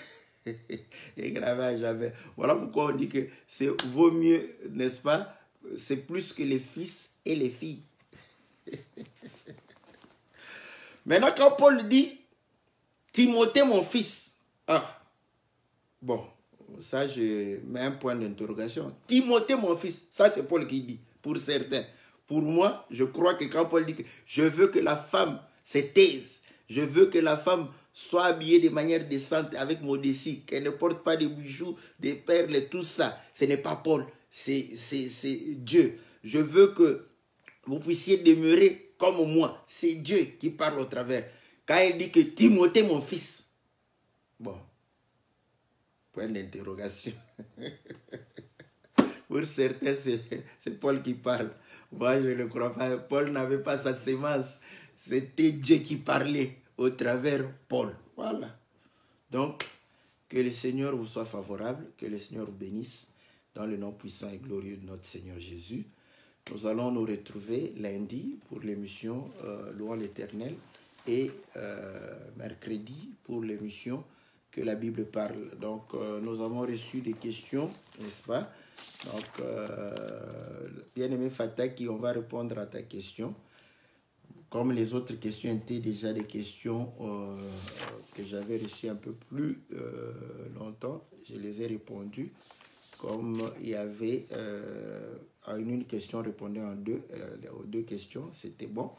Et gravé à jamais. Voilà pourquoi on dit que c'est vaut mieux, n'est-ce pas? C'est plus que les fils et les filles. Maintenant, quand Paul dit Timothée, mon fils, ah, bon, ça, je mets un point d'interrogation. Timothée, mon fils, ça, c'est Paul qui dit, pour certains. Pour moi, je crois que quand Paul dit que je veux que la femme se taise, je veux que la femme soit habillée de manière décente, avec modestie, qu'elle ne porte pas de bijoux, des perles et tout ça, ce n'est pas Paul, c'est Dieu. Je veux que vous puissiez demeurer comme moi. C'est Dieu qui parle au travers. Quand il dit que Timothée, mon fils, bon, point d'interrogation. Pour certains, c'est Paul qui parle. Moi, je ne crois pas. Paul n'avait pas sa sémence. C'était Dieu qui parlait au travers Paul. Voilà. Donc, que le Seigneur vous soit favorable, que le Seigneur vous bénisse dans le nom puissant et glorieux de notre Seigneur Jésus. Nous allons nous retrouver lundi pour l'émission Louons l'Éternel et mercredi pour l'émission que la Bible parle. Donc, nous avons reçu des questions, n'est-ce pas? Donc, bien-aimé Fataki, on va répondre à ta question. Comme les autres questions étaient déjà des questions que j'avais reçues un peu plus longtemps, je les ai répondues. Comme il y avait à une question répondait en aux deux questions, c'était bon.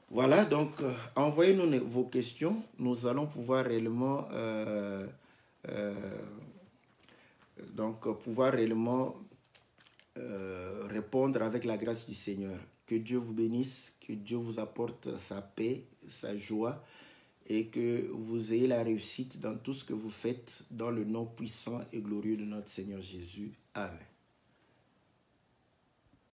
Voilà, donc envoyez-nous vos questions. Nous allons pouvoir réellement répondre avec la grâce du Seigneur. Que Dieu vous bénisse, que Dieu vous apporte sa paix, sa joie et que vous ayez la réussite dans tout ce que vous faites dans le nom puissant et glorieux de notre Seigneur Jésus. Amen.